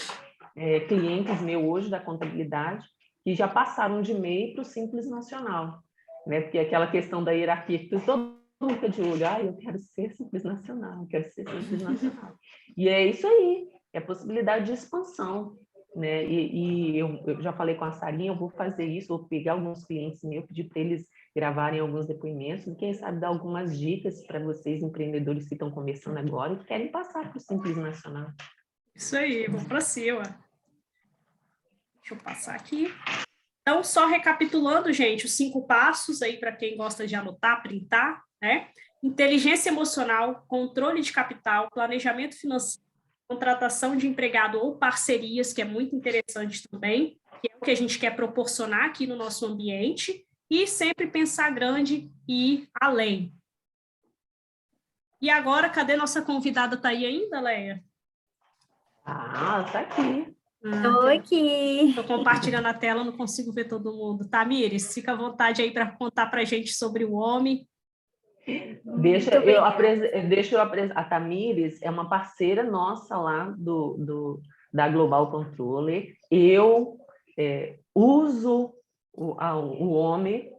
B: clientes meus hoje da contabilidade, que já passaram de MEI para o Simples Nacional, né? Porque aquela questão da hierarquia, que todo mundo fica de olho, eu quero ser Simples Nacional, eu quero ser Simples Nacional. E é isso aí, é a possibilidade de expansão. Né? E eu já falei com a Sarinha, eu vou fazer isso, vou pegar alguns clientes meus, pedir para eles gravarem alguns depoimentos, e quem sabe dar algumas dicas para vocês, empreendedores que estão começando agora e que querem passar para o Simples Nacional.
A: Isso aí, vou para cima. Deixa eu passar aqui. Então, só recapitulando, gente, os 5 passos aí para quem gosta de anotar, printar, né? Inteligência emocional, controle de capital, planejamento financeiro, contratação de empregado ou parcerias, que é muito interessante também, que é o que a gente quer proporcionar aqui no nosso ambiente, e sempre pensar grande e ir além. E agora, cadê nossa convidada? Está aí ainda, Leia?
B: Está aqui.
J: Estou aqui.
A: Estou compartilhando a tela, não consigo ver todo mundo. Tamires, fica à vontade aí para contar para a gente sobre o homem.
B: Deixa eu apresentar. A Tamires é uma parceira nossa lá da Global Controller. Eu uso o homem,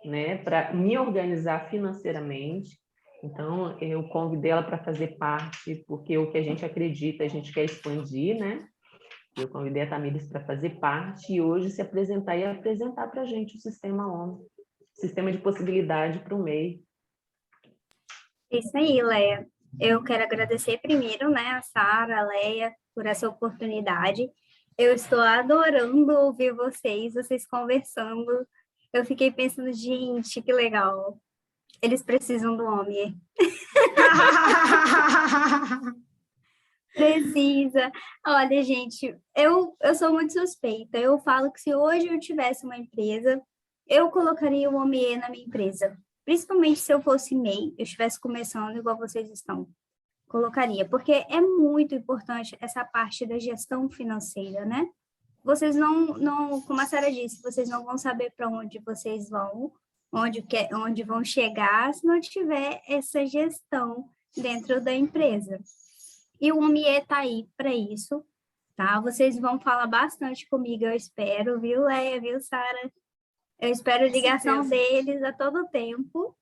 B: né, para me organizar financeiramente. Então, eu convidei ela para fazer parte, porque o que a gente acredita, a gente quer expandir, né? Eu convidei a Tamires para fazer parte e hoje se apresentar e apresentar para a gente o Sistema OMI, sistema de possibilidade para o MEI.
J: Isso aí, Leia. Eu quero agradecer primeiro, né, a Sara, a Leia, por essa oportunidade. Eu estou adorando ouvir vocês conversando. Eu fiquei pensando, gente, que legal. Eles precisam do homem. Precisa. Olha, gente, eu sou muito suspeita. Eu falo que se hoje eu tivesse uma empresa, eu colocaria o homem na minha empresa. Principalmente se eu fosse MEI, eu estivesse começando igual vocês estão. Colocaria, porque é muito importante essa parte da gestão financeira, né? Vocês não, como a Sara disse, vocês não vão saber para onde vocês vão, onde vão chegar, se não tiver essa gestão dentro da empresa. E o OMIE está aí para isso, tá? Vocês vão falar bastante comigo, eu espero, viu, Leia, viu, Sara? Eu espero a ligação deles a todo tempo,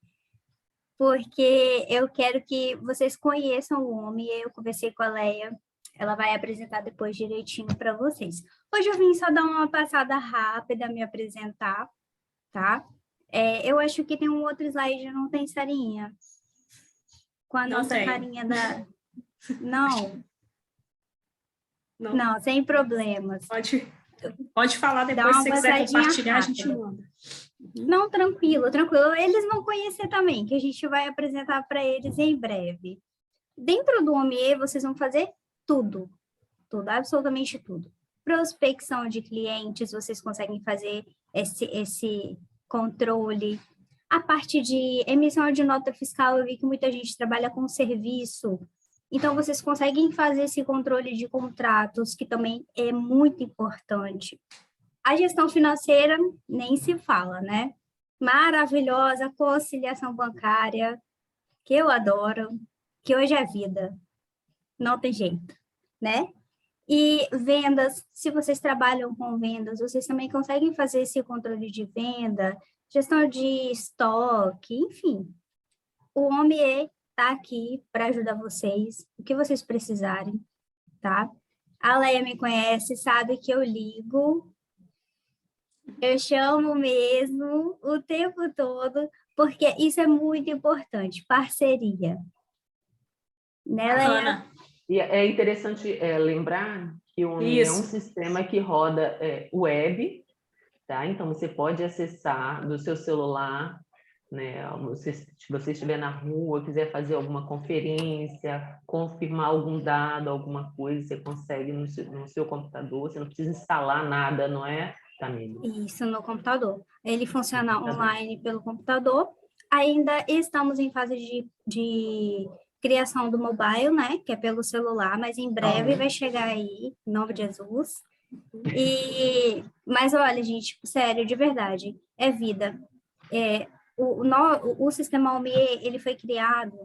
J: porque eu quero que vocês conheçam o OMIE. Eu conversei com a Leia, ela vai apresentar depois direitinho para vocês. Hoje eu vim só dar uma passada rápida, me apresentar, tá? Eu acho que tem um outro slide, não tem, Sarinha? Com a nossa carinha da... Não, sem problemas.
A: Pode falar depois, se você quiser compartilhar, rápida. A gente manda.
J: Não, tranquilo. Eles vão conhecer também, que a gente vai apresentar para eles em breve. Dentro do OMIE, vocês vão fazer tudo, absolutamente tudo. Prospecção de clientes, vocês conseguem fazer esse controle. A parte de emissão de nota fiscal, eu vi que muita gente trabalha com serviço. Então, vocês conseguem fazer esse controle de contratos, que também é muito importante. A gestão financeira nem se fala, né? Maravilhosa, conciliação bancária, que eu adoro, que hoje é vida. Não tem jeito, né? E vendas, se vocês trabalham com vendas, vocês também conseguem fazer esse controle de venda, gestão de estoque, enfim. O OMIE está aqui para ajudar vocês, o que vocês precisarem, tá? A Leia me conhece, sabe que eu ligo, eu chamo mesmo o tempo todo, porque isso é muito importante, parceria. Né, Leia?
B: E é interessante lembrar que o OMIE é um sistema que roda web, tá? Então, você pode acessar do seu celular, né? Se você estiver na rua, quiser fazer alguma conferência, confirmar algum dado, alguma coisa, você consegue no seu computador, você não precisa instalar nada, não é, Tamília?
J: Isso, no computador. Ele funciona online pelo computador. Ainda estamos em fase de criação do mobile, né, que é pelo celular, mas em breve vai chegar aí, em nome de Jesus. Mas olha, gente, sério, de verdade, é vida. O sistema OMIE, ele foi criado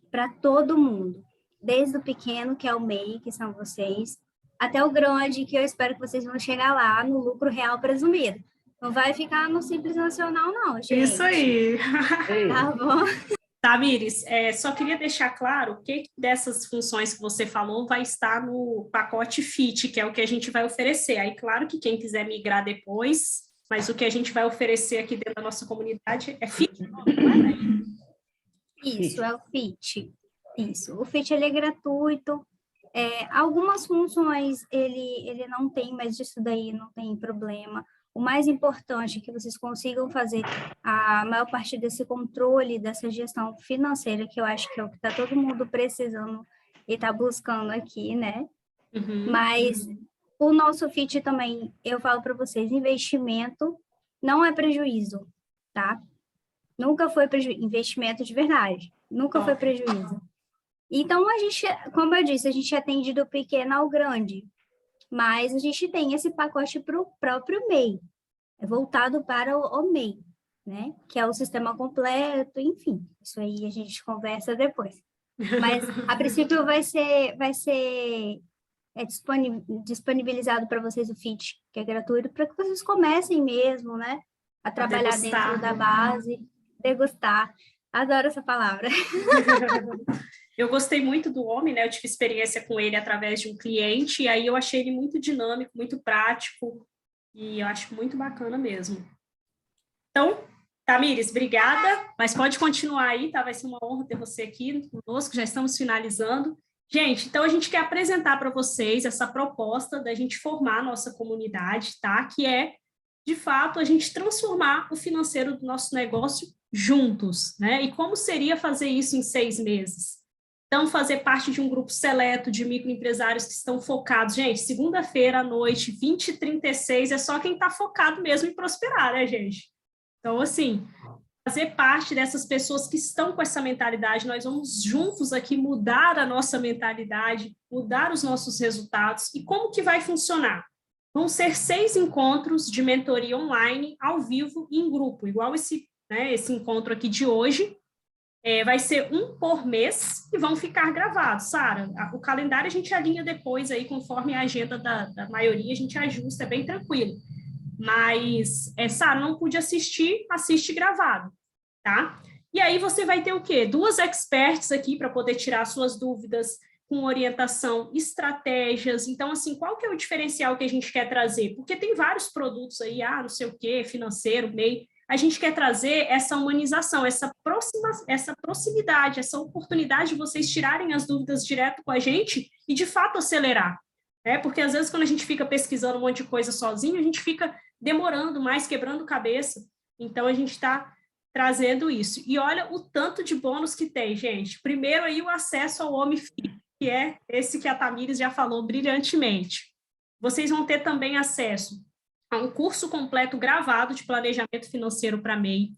J: para todo mundo, desde o pequeno, que é o MEI, que são vocês, até o grande, que eu espero que vocês vão chegar lá no lucro real presumido. Não vai ficar no Simples Nacional, não, gente.
A: Isso aí.
J: Tá bom?
A: Tamires, só queria deixar claro o que dessas funções que você falou vai estar no pacote FIT, que é o que a gente vai oferecer. Aí, claro que quem quiser migrar depois, mas o que a gente vai oferecer aqui dentro da nossa comunidade é FIT, não é?
J: Isso, é o FIT. Isso. O FIT, ele é gratuito. Algumas funções ele não tem, mas disso daí não tem problema. O mais importante é que vocês consigam fazer a maior parte desse controle, dessa gestão financeira, que eu acho que é o que está todo mundo precisando e está buscando aqui, né? Mas o nosso FIT também, eu falo para vocês, investimento não é prejuízo, tá? Nunca foi prejuízo, investimento de verdade, nunca foi prejuízo. Então, a gente, como eu disse, a gente atende do pequeno ao grande, mas a gente tem esse pacote para o próprio MEI, voltado para o MEI, né? Que é o sistema completo, enfim, isso aí a gente conversa depois. Mas, a princípio, vai ser disponibilizado para vocês o FIT, que é gratuito, para que vocês comecem mesmo, né? A trabalhar dentro da base, degustar. Adoro essa palavra.
A: Eu gostei muito do homem, né? Eu tive experiência com ele através de um cliente, e aí eu achei ele muito dinâmico, muito prático, e eu acho muito bacana mesmo. Então, Tamires, obrigada, mas pode continuar aí, tá? Vai ser uma honra ter você aqui conosco, já estamos finalizando. Gente, então a gente quer apresentar para vocês essa proposta da gente formar a nossa comunidade, tá? Que é, de fato, a gente transformar o financeiro do nosso negócio juntos, né? E como seria fazer isso em 6 meses? Então, fazer parte de um grupo seleto de microempresários que estão focados. Gente, segunda-feira à noite, 20h36, é só quem está focado mesmo em prosperar, né, gente? Então, assim, fazer parte dessas pessoas que estão com essa mentalidade, nós vamos juntos aqui mudar a nossa mentalidade, mudar os nossos resultados. E como que vai funcionar? Vão ser 6 encontros de mentoria online, ao vivo e em grupo, igual esse encontro aqui de hoje. Vai ser 1 por mês e vão ficar gravados, Sara. O calendário a gente alinha depois aí, conforme a agenda da maioria, a gente ajusta, é bem tranquilo. Mas, Sara, não pude assistir, assiste gravado, tá? E aí você vai ter o quê? 2 experts aqui para poder tirar suas dúvidas com orientação, estratégias. Então, assim, qual que é o diferencial que a gente quer trazer? Porque tem vários produtos aí, não sei o quê, financeiro, MEI. A gente quer trazer essa humanização, essa proximidade, essa oportunidade de vocês tirarem as dúvidas direto com a gente e, de fato, acelerar. Porque, às vezes, quando a gente fica pesquisando um monte de coisa sozinho, a gente fica demorando mais, quebrando cabeça. Então, a gente está trazendo isso. E olha o tanto de bônus que tem, gente. Primeiro, aí, o acesso ao Homem Free, que é esse que a Tamires já falou brilhantemente. Vocês vão ter também acesso a um curso completo gravado de planejamento financeiro para MEI,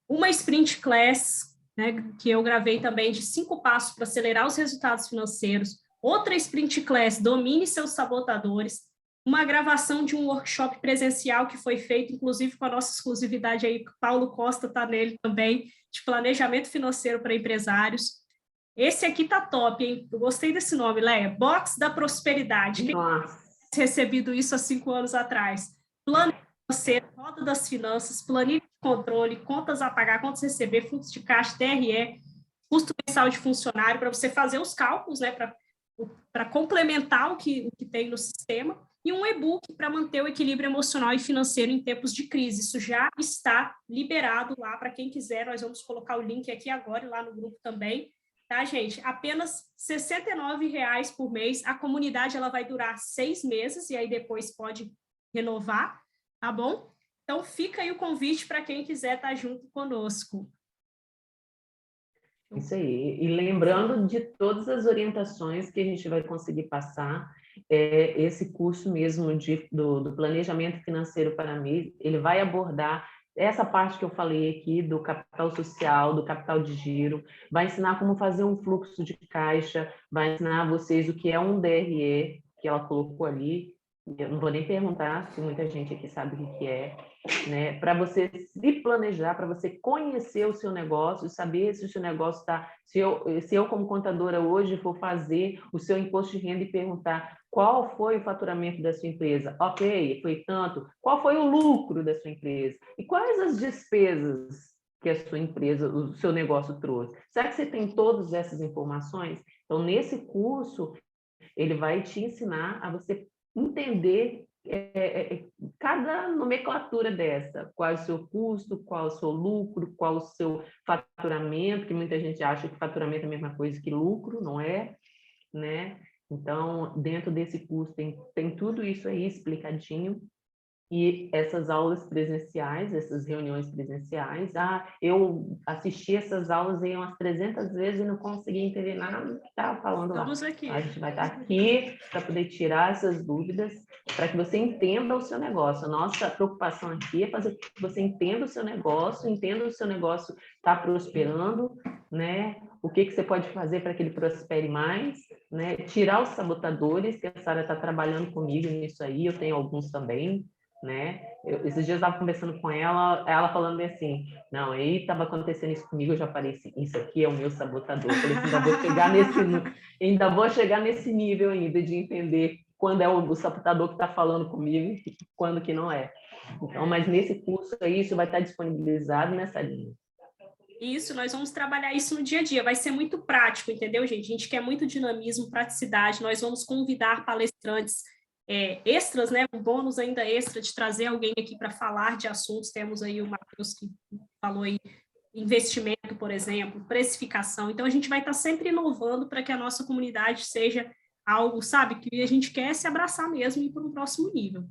A: uma sprint class, né, que eu gravei também, de 5 passos para acelerar os resultados financeiros, outra sprint class, domine seus sabotadores, uma gravação de um workshop presencial que foi feito, inclusive com a nossa exclusividade aí, Paulo Costa está nele também, de planejamento financeiro para empresários. Esse aqui tá top, hein? Eu gostei desse nome, Leia. Box da Prosperidade. Quem recebido isso há 5 anos atrás? Plano financeiro, roda das finanças, planilha de controle, contas a pagar, contas a receber, fluxo de caixa, TRE, custo mensal de funcionário, para você fazer os cálculos, né, para complementar o que tem no sistema, e um e-book para manter o equilíbrio emocional e financeiro em tempos de crise. Isso já está liberado lá para quem quiser. Nós vamos colocar o link aqui agora e lá no grupo também. Tá, gente? Apenas R$ 69,00 por mês. A comunidade ela vai durar 6 meses e aí depois pode renovar, tá bom? Então, fica aí o convite para quem quiser estar junto conosco.
B: Isso aí. E lembrando de todas as orientações que a gente vai conseguir passar, esse curso mesmo do planejamento financeiro para MEI, ele vai abordar essa parte que eu falei aqui do capital social, do capital de giro, vai ensinar como fazer um fluxo de caixa, vai ensinar vocês o que é um DRE, que ela colocou ali. Eu não vou nem perguntar se muita gente aqui sabe o que é, né? Para você se planejar, para você conhecer o seu negócio, saber se o seu negócio está... Se eu, como contadora, hoje for fazer o seu imposto de renda e perguntar qual foi o faturamento da sua empresa? Ok, foi tanto. Qual foi o lucro da sua empresa? E quais as despesas que a sua empresa, o seu negócio trouxe? Será que você tem todas essas informações? Então, nesse curso, ele vai te ensinar a você entender cada nomenclatura dessa, qual é o seu custo, qual é o seu lucro, qual é o seu faturamento, que muita gente acha que faturamento é a mesma coisa que lucro, não é, né? Então, dentro desse curso tem tudo isso aí explicadinho. E essas aulas presenciais, essas reuniões presenciais, eu assisti essas aulas aí umas 300 vezes e não consegui entender nada do que estava falando lá.
A: Estamos aqui.
B: A gente vai estar aqui para poder tirar essas dúvidas, para que você entenda o seu negócio. A nossa preocupação aqui é fazer com que você entenda o seu negócio está prosperando, né? O que você pode fazer para que ele prospere mais, né? Tirar os sabotadores, que a Sara está trabalhando comigo nisso aí, eu tenho alguns também, né? Esses dias eu estava conversando com ela falando assim, não, aí estava acontecendo isso comigo, eu já falei assim, isso aqui é o meu sabotador. Eu falei assim, ainda vou chegar nesse nível ainda de entender quando é o sabotador que está falando comigo e quando que não é. Então, mas nesse curso aí, isso vai estar disponibilizado nessa linha.
A: Isso, nós vamos trabalhar isso no dia a dia, vai ser muito prático, entendeu, gente? A gente quer muito dinamismo, praticidade, nós vamos convidar palestrantes extras, né? Um bônus ainda extra de trazer alguém aqui para falar de assuntos. Temos aí o Matheus que falou aí investimento, por exemplo, precificação. Então, a gente vai estar sempre inovando para que a nossa comunidade seja algo, sabe, que a gente quer se abraçar mesmo e ir para um próximo nível,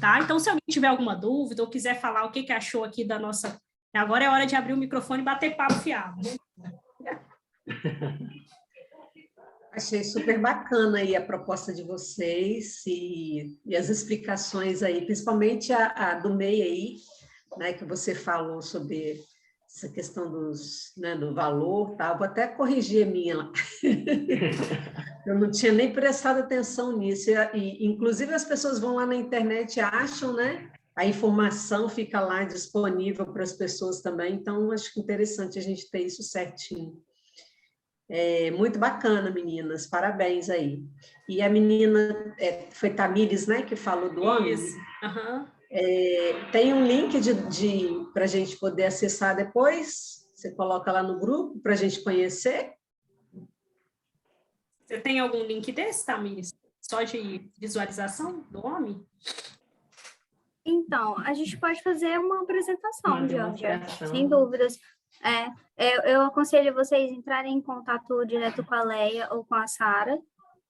A: tá? Então, se alguém tiver alguma dúvida ou quiser falar o que achou aqui da nossa... Agora é hora de abrir o microfone e bater papo fiado, né?
E: Achei super bacana aí a proposta de vocês e as explicações aí, principalmente a do MEI aí, né, que você falou sobre essa questão do valor, tá? Vou até corrigir a minha lá. Eu não tinha nem prestado atenção nisso, e inclusive as pessoas vão lá na internet e acham, né? A informação fica lá disponível para as pessoas também, então acho que interessante a gente ter isso certinho. Muito bacana, meninas, parabéns aí. E a menina, foi Tamires, né, que falou do homem?
A: Isso, aham.
E: Tem um link para a gente poder acessar depois? Você coloca lá no grupo para a gente conhecer?
A: Você tem algum link desse, Tamires? Só de visualização do homem?
J: Então, a gente pode fazer uma apresentação, Georgia, sem dúvidas. Eu aconselho vocês entrarem em contato direto com a Leia ou com a Sara,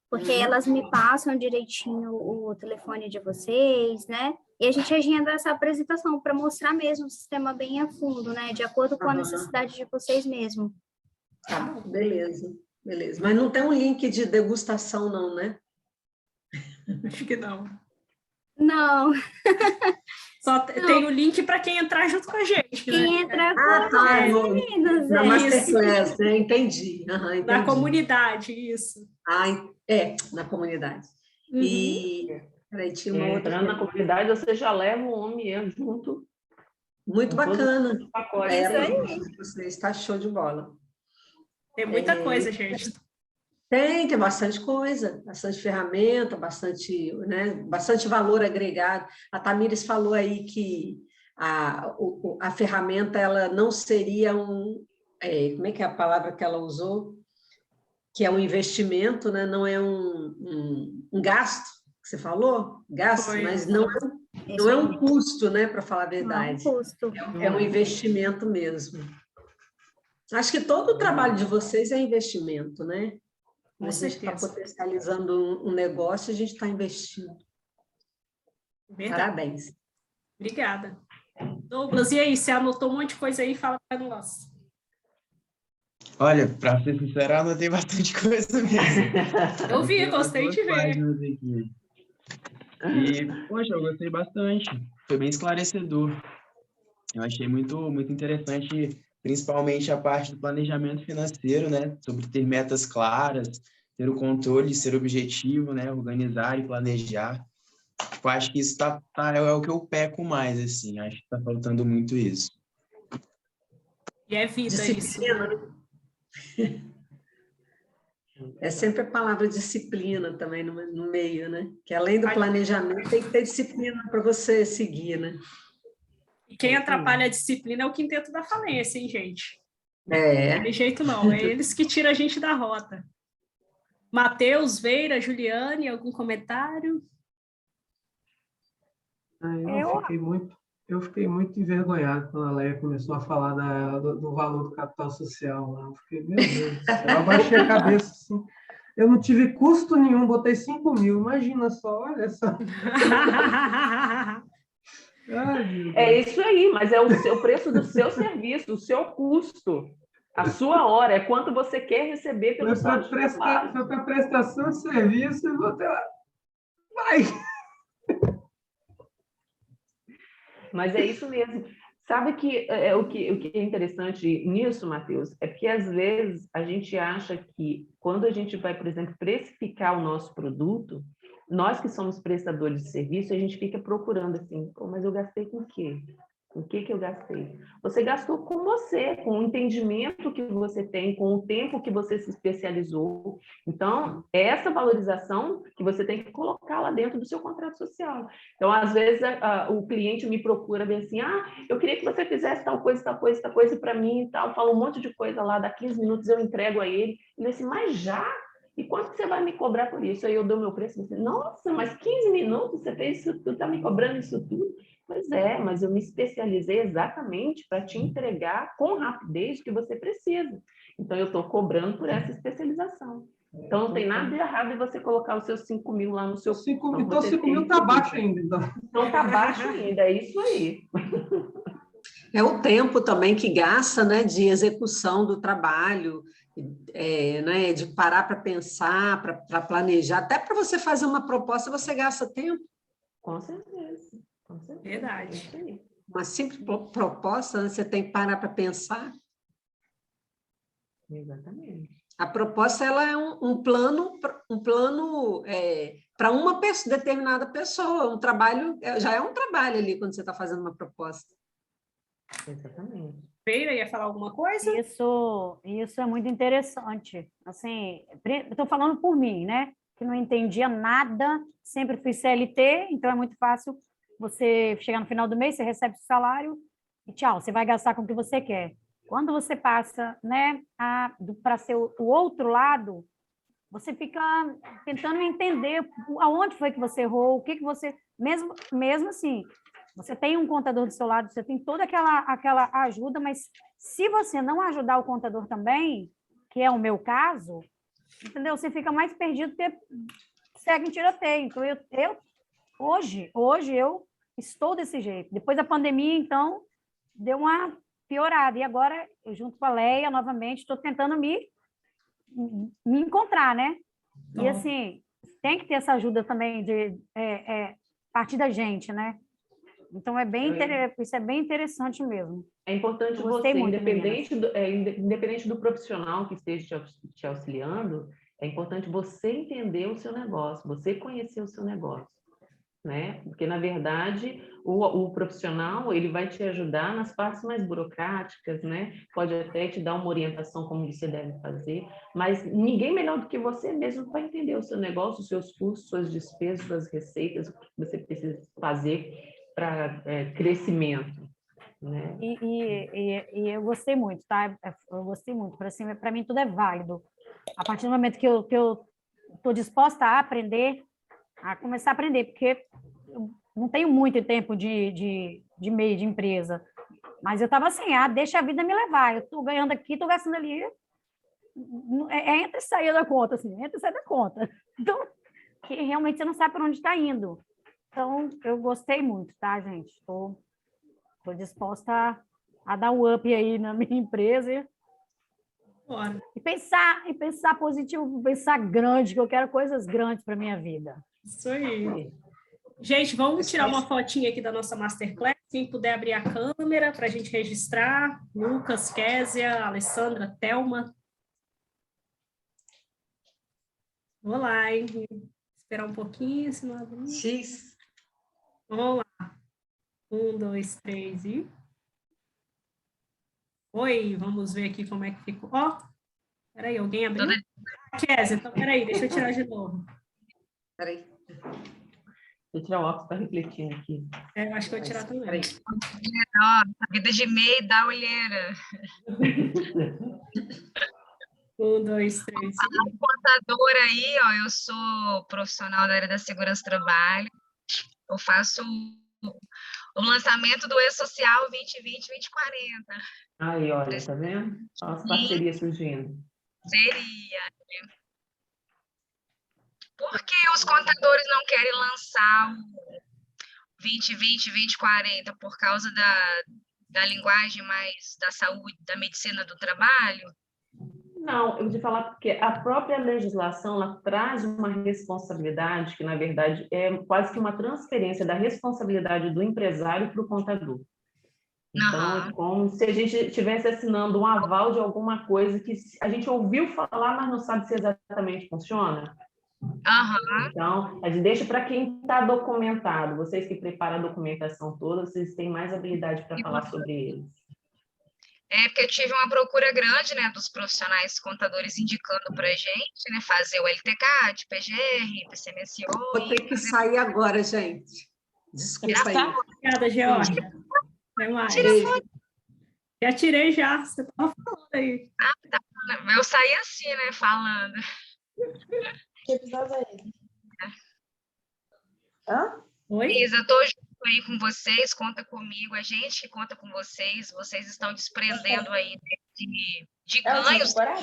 J: porque elas me passam direitinho o telefone de vocês, né? E a gente agenda essa apresentação para mostrar mesmo o sistema bem a fundo, né? De acordo com a necessidade de vocês mesmo.
E: Tá, beleza. Mas não tem um link de degustação, não, né?
A: Acho que não.
J: Não.
A: Só tem o link para quem entrar junto com a gente.
J: Quem entrar com os meninos,
E: na Masterclass, né? Entendi. Entendi.
A: Na comunidade, isso.
E: Na comunidade.
A: Uhum.
B: E
E: peraí, tinha uma outra.
B: Entrando na comunidade, você já leva o homem junto.
E: Muito bacana.
J: Isso aí.
E: Você está show de bola.
A: Tem muita coisa, gente.
E: Tem bastante coisa, bastante ferramenta, bastante valor agregado. A Tamires falou aí que a ferramenta ela não seria como é que é a palavra que ela usou? Que é um investimento, né? Não é um gasto, que você falou? Gasto, mas não é um custo, né? Para falar a verdade.
J: Não é um custo.
E: É um investimento mesmo. Acho que todo o trabalho de vocês é investimento, né? A gente está potencializando um negócio, a gente está investindo.
A: Verdade.
E: Parabéns.
A: Obrigada. Douglas, e aí? Você anotou um monte de coisa aí? Fala para nós.
G: Olha, para ser sincero, eu anotei bastante coisa mesmo.
A: Eu vi, gostei de ver.
G: E, poxa, eu gostei bastante. Foi bem esclarecedor. Eu achei muito interessante, principalmente a parte do planejamento financeiro, né? Sobre ter metas claras, ter o controle, ser objetivo, né? Organizar e planejar. Eu acho que isso é o que eu peco mais, assim. Acho que está faltando muito isso.
A: E é vida
E: disciplina.
A: isso.
E: É sempre a palavra disciplina também no meio, né? Que além do planejamento, tem que ter disciplina para você seguir, né?
A: E quem atrapalha a disciplina é o quinteto da falência, hein, gente? Não tem jeito não, é eles que tiram a gente da rota. Matheus, Veira, Juliane, algum comentário?
C: Eu fiquei muito envergonhado quando a Leia começou a falar do valor do capital social. Eu fiquei, meu Deus do céu, eu abaixei a cabeça assim. Eu não tive custo nenhum, botei 5 mil, imagina só, olha só.
B: É isso aí, mas é o preço do seu serviço, o seu custo, a sua hora, é quanto você quer receber pelo seu trabalho.
C: Foi para prestação de serviço, eu vou ter lá. Vai!
B: Mas é isso mesmo. Sabe que o que é interessante nisso, Matheus, é que às vezes a gente acha que quando a gente vai, por exemplo, precificar o nosso produto, nós que somos prestadores de serviço, a gente fica procurando assim, mas eu gastei com o quê? Com o que eu gastei? Você gastou com você, com o entendimento que você tem, com o tempo que você se especializou. Então, é essa valorização que você tem que colocar lá dentro do seu contrato social. Então, às vezes, o cliente me procura bem assim, eu queria que você fizesse tal coisa para mim e tal, fala um monte de coisa lá, dá 15 minutos eu entrego a ele. Ele diz assim, mas já? E quanto você vai me cobrar por isso? Aí eu dou meu preço, você, nossa, mas 15 minutos você fez isso tudo, está me cobrando isso tudo? Pois é, mas eu me especializei exatamente para te entregar com rapidez o que você precisa. Então, eu estou cobrando por essa especialização. Então, não tem nada de errado em você colocar os seus 5 mil lá no seu...
K: Então, 5 mil está baixo ainda.
B: Então, está baixo ainda, é isso aí.
E: É o tempo também que gasta, né, de execução do trabalho, né, de parar para pensar, para planejar. Até para você fazer uma proposta, você gasta tempo.
B: Com certeza. Com certeza.
A: Verdade.
E: Uma simples proposta, né, você tem que parar para pensar.
B: Exatamente.
E: A proposta ela é um plano para uma determinada pessoa. Um trabalho, já é um trabalho ali quando você está fazendo uma proposta.
B: Exatamente.
A: Feira, ia falar alguma coisa?
F: Isso é muito interessante. Assim, estou falando por mim, né? Que não entendia nada, sempre fui CLT, então é muito fácil você chegar no final do mês, você recebe o salário e tchau, você vai gastar com o que você quer. Quando você passa, né, para ser o outro lado, você fica tentando entender aonde foi que você errou, o que você... Mesmo assim, você tem um contador do seu lado, você tem toda aquela ajuda, mas se você não ajudar o contador também, que é o meu caso, entendeu? Você fica mais perdido porque segue em tiroteio. Então, hoje eu estou desse jeito. Depois da pandemia, então, deu uma piorada. E agora, eu junto com a Leia, novamente, estou tentando me encontrar, né? E, assim, tem que ter essa ajuda também de partir da gente, né? Então, isso é bem interessante mesmo.
B: É importante você, independente do profissional que esteja te auxiliando, é importante você entender o seu negócio, você conhecer o seu negócio, né? Porque, na verdade, o profissional, ele vai te ajudar nas partes mais burocráticas, né? Pode até te dar uma orientação como você deve fazer, mas ninguém melhor do que você mesmo para entender o seu negócio, os seus custos, suas despesas, suas receitas, o que você precisa fazer para crescimento, né?
F: E eu gostei muito, tá? Eu gostei muito. Para mim, tudo é válido. A partir do momento que eu estou disposta a aprender, a começar a aprender, porque eu não tenho muito tempo de meio de empresa, mas eu estava assim, deixa a vida me levar. Eu estou ganhando aqui, estou gastando ali. Entra e sair da conta, assim, entra e sai da conta. Então, que realmente você não sabe para onde está indo. Então, eu gostei muito, tá, gente? Estou disposta a dar um up aí na minha empresa e pensar positivo, pensar grande, que eu quero coisas grandes para minha vida.
A: Isso aí. Gente, vamos tirar uma fotinha aqui da nossa Masterclass. Quem puder abrir a câmera para a gente registrar. Lucas, Késia, Alessandra, Thelma. Vamos lá, hein? Esperar um pouquinho, senão abrir.
E: X.
A: Vamos lá. 1, 2, 3 e... Oi, vamos ver aqui como é que ficou. Peraí, alguém abriu? Kézia, então peraí, deixa eu tirar de novo.
E: Peraí.
B: Deixa eu tirar o óculos para refletir aqui.
A: Eu acho que eu vou tirar também.
E: Peraí.
L: A vida de MEI dá olheira.
A: 1, 2, 3 e...
L: Contadora aí, eu sou profissional da área da segurança do trabalho. Eu faço o lançamento do E-Social 2020-2040.
B: Aí, olha, tá vendo? Olha as parcerias surgindo.
L: Seria. Por que os contadores não querem lançar o 2020-2040? Por causa da linguagem mais da saúde, da medicina do trabalho?
B: Não, eu vou te falar porque a própria legislação ela traz uma responsabilidade que, na verdade, é quase que uma transferência da responsabilidade do empresário para o contador. Então, é como se a gente estivesse assinando um aval de alguma coisa que a gente ouviu falar, mas não sabe se exatamente funciona. Então, a gente deixa para quem está documentado. Vocês que preparam a documentação toda, vocês têm mais habilidade para falar sobre eles.
L: Porque eu tive uma procura grande, né, dos profissionais contadores indicando para a gente, né, fazer o LTCAT, PGR, PCMSO.
E: Vou ter que sair agora, gente. Desculpa aí.
A: Obrigada, Georgia. Até mais. Já tirei já, você estava falando aí.
L: Tá. Eu saí assim, né, falando.
I: Que episódio é esse? Hã?
A: Oi?
L: Isa, eu tô junto aí com vocês, conta comigo, a gente conta com vocês, vocês estão desprendendo aí de
I: É a última
L: ganhos
I: temporada?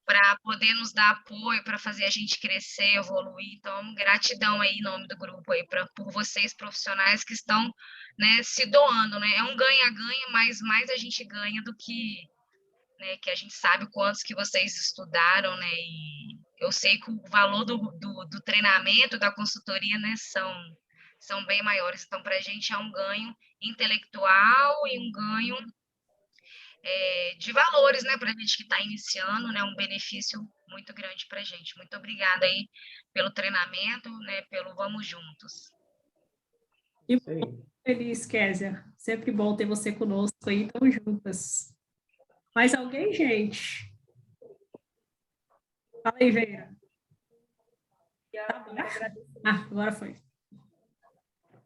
L: para poder nos dar apoio, para fazer a gente crescer, evoluir. Então, gratidão aí em nome do grupo aí por vocês profissionais que estão, né, se doando, né? É um ganha-ganha, mas mais a gente ganha do que, né, que a gente sabe quantos que vocês estudaram, né? E eu sei que o valor do treinamento, da consultoria, né, são bem maiores. Então, para a gente é um ganho intelectual e um ganho de valores, né, para a gente que está iniciando, né, um benefício muito grande para a gente. Muito obrigada aí pelo treinamento, né, pelo Vamos Juntos.
A: E feliz, Kézia. Sempre bom ter você conosco aí, tamo juntas. Mais alguém, gente? Fala aí, Veira. Agora foi.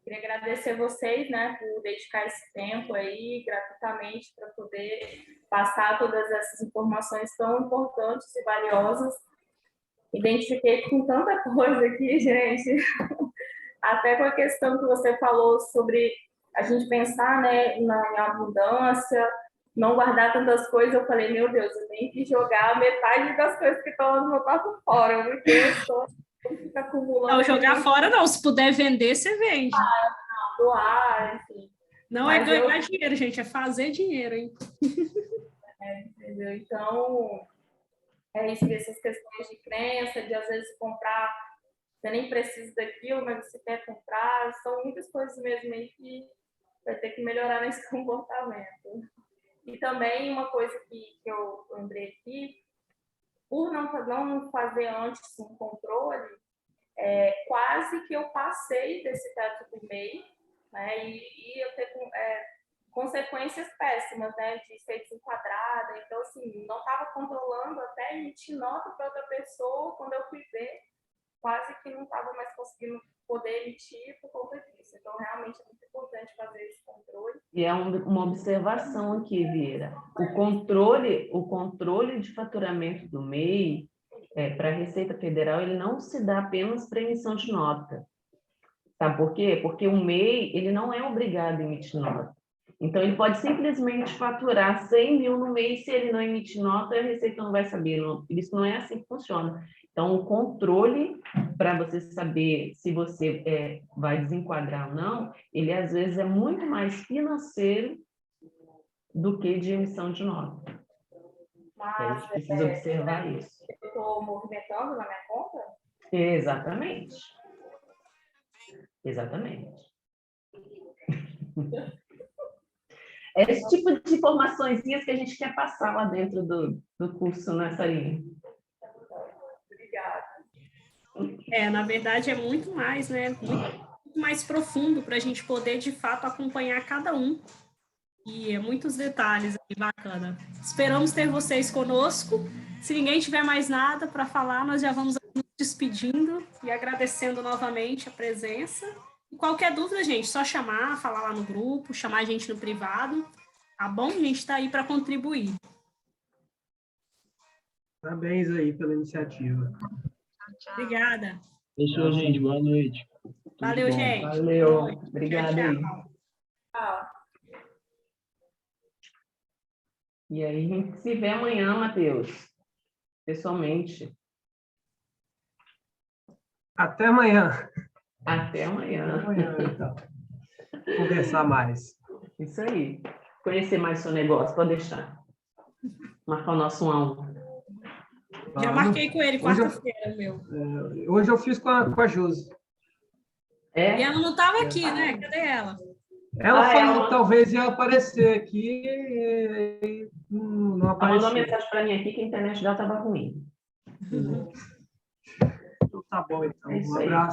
D: Queria agradecer vocês, né, por dedicar esse tempo aí gratuitamente para poder passar todas essas informações tão importantes e valiosas. Identifiquei com tanta coisa aqui, gente, até com a questão que você falou sobre a gente pensar, né, em abundância, não guardar tantas coisas. Eu falei, meu Deus, eu tenho que jogar metade das coisas que estão no meu quarto fora, porque eu estou acumulando.
A: Não, jogar fora não, se puder vender, você vende.
D: Doar, enfim.
A: Não é ganhar dinheiro, gente, é fazer dinheiro, hein?
D: Entendeu? Então, é isso, essas questões de crença, de às vezes comprar, você nem precisa daquilo, mas você quer comprar, são muitas coisas mesmo aí que vai ter que melhorar nesse comportamento. E também uma coisa que eu lembrei aqui, por não fazer antes um controle, quase que eu passei desse teto do MEI, né, e eu ter consequências péssimas, né, de ser desenquadrada. Então, assim, não estava controlando, até emitir nota para outra pessoa. Quando eu fui ver, quase que não estava mais conseguindo poder emitir por conta disso. Então, realmente é muito importante fazer esse controle.
B: E é uma observação aqui, Vieira. O controle de faturamento do MEI para a Receita Federal, ele não se dá apenas para emissão de nota. Sabe por quê? Porque o MEI, ele não é obrigado a emitir nota. Então, ele pode simplesmente faturar 100 mil no mês, se ele não emitir nota, a Receita não vai saber. Não, isso não é assim que funciona. Então, o controle, para você saber se você vai desenquadrar ou não, ele às vezes é muito mais financeiro do que de emissão de nota. A gente precisa observar isso.
D: Eu estou movimentando na minha conta?
B: Exatamente. Exatamente. É esse tipo de informações que a gente quer passar lá dentro do curso, né, Sarinha?
D: Obrigada.
A: Na verdade, é muito mais, né? Muito mais profundo para a gente poder, de fato, acompanhar cada um. E muitos detalhes aí, bacana. Esperamos ter vocês conosco. Se ninguém tiver mais nada para falar, nós já vamos nos despedindo e agradecendo novamente a presença. E qualquer dúvida, gente, só chamar, falar lá no grupo, chamar a gente no privado, tá bom? A gente está aí para contribuir.
K: Parabéns aí pela iniciativa.
A: Obrigada.
G: Fechou, gente. Boa noite.
A: Valeu, gente.
B: Valeu. Obrigada aí.
D: Tchau.
B: E aí, a gente se vê amanhã, Matheus. Pessoalmente.
K: Até amanhã.
B: Até amanhã.
K: Até amanhã, então. Conversar mais.
B: Isso aí. Conhecer mais seu negócio, pode deixar. Marcar o nosso 1 a 1.
A: Já marquei com ele quarta-feira, meu.
K: Hoje eu fiz com a Josi.
A: E ela não estava aqui, né? Cadê ela?
K: Ela falou que talvez ia aparecer aqui e não apareceu.
B: Ela mandou uma mensagem para mim aqui que a internet dela estava ruim.
K: Então tá bom, então.
B: É isso
K: Um
B: aí.
K: abraço.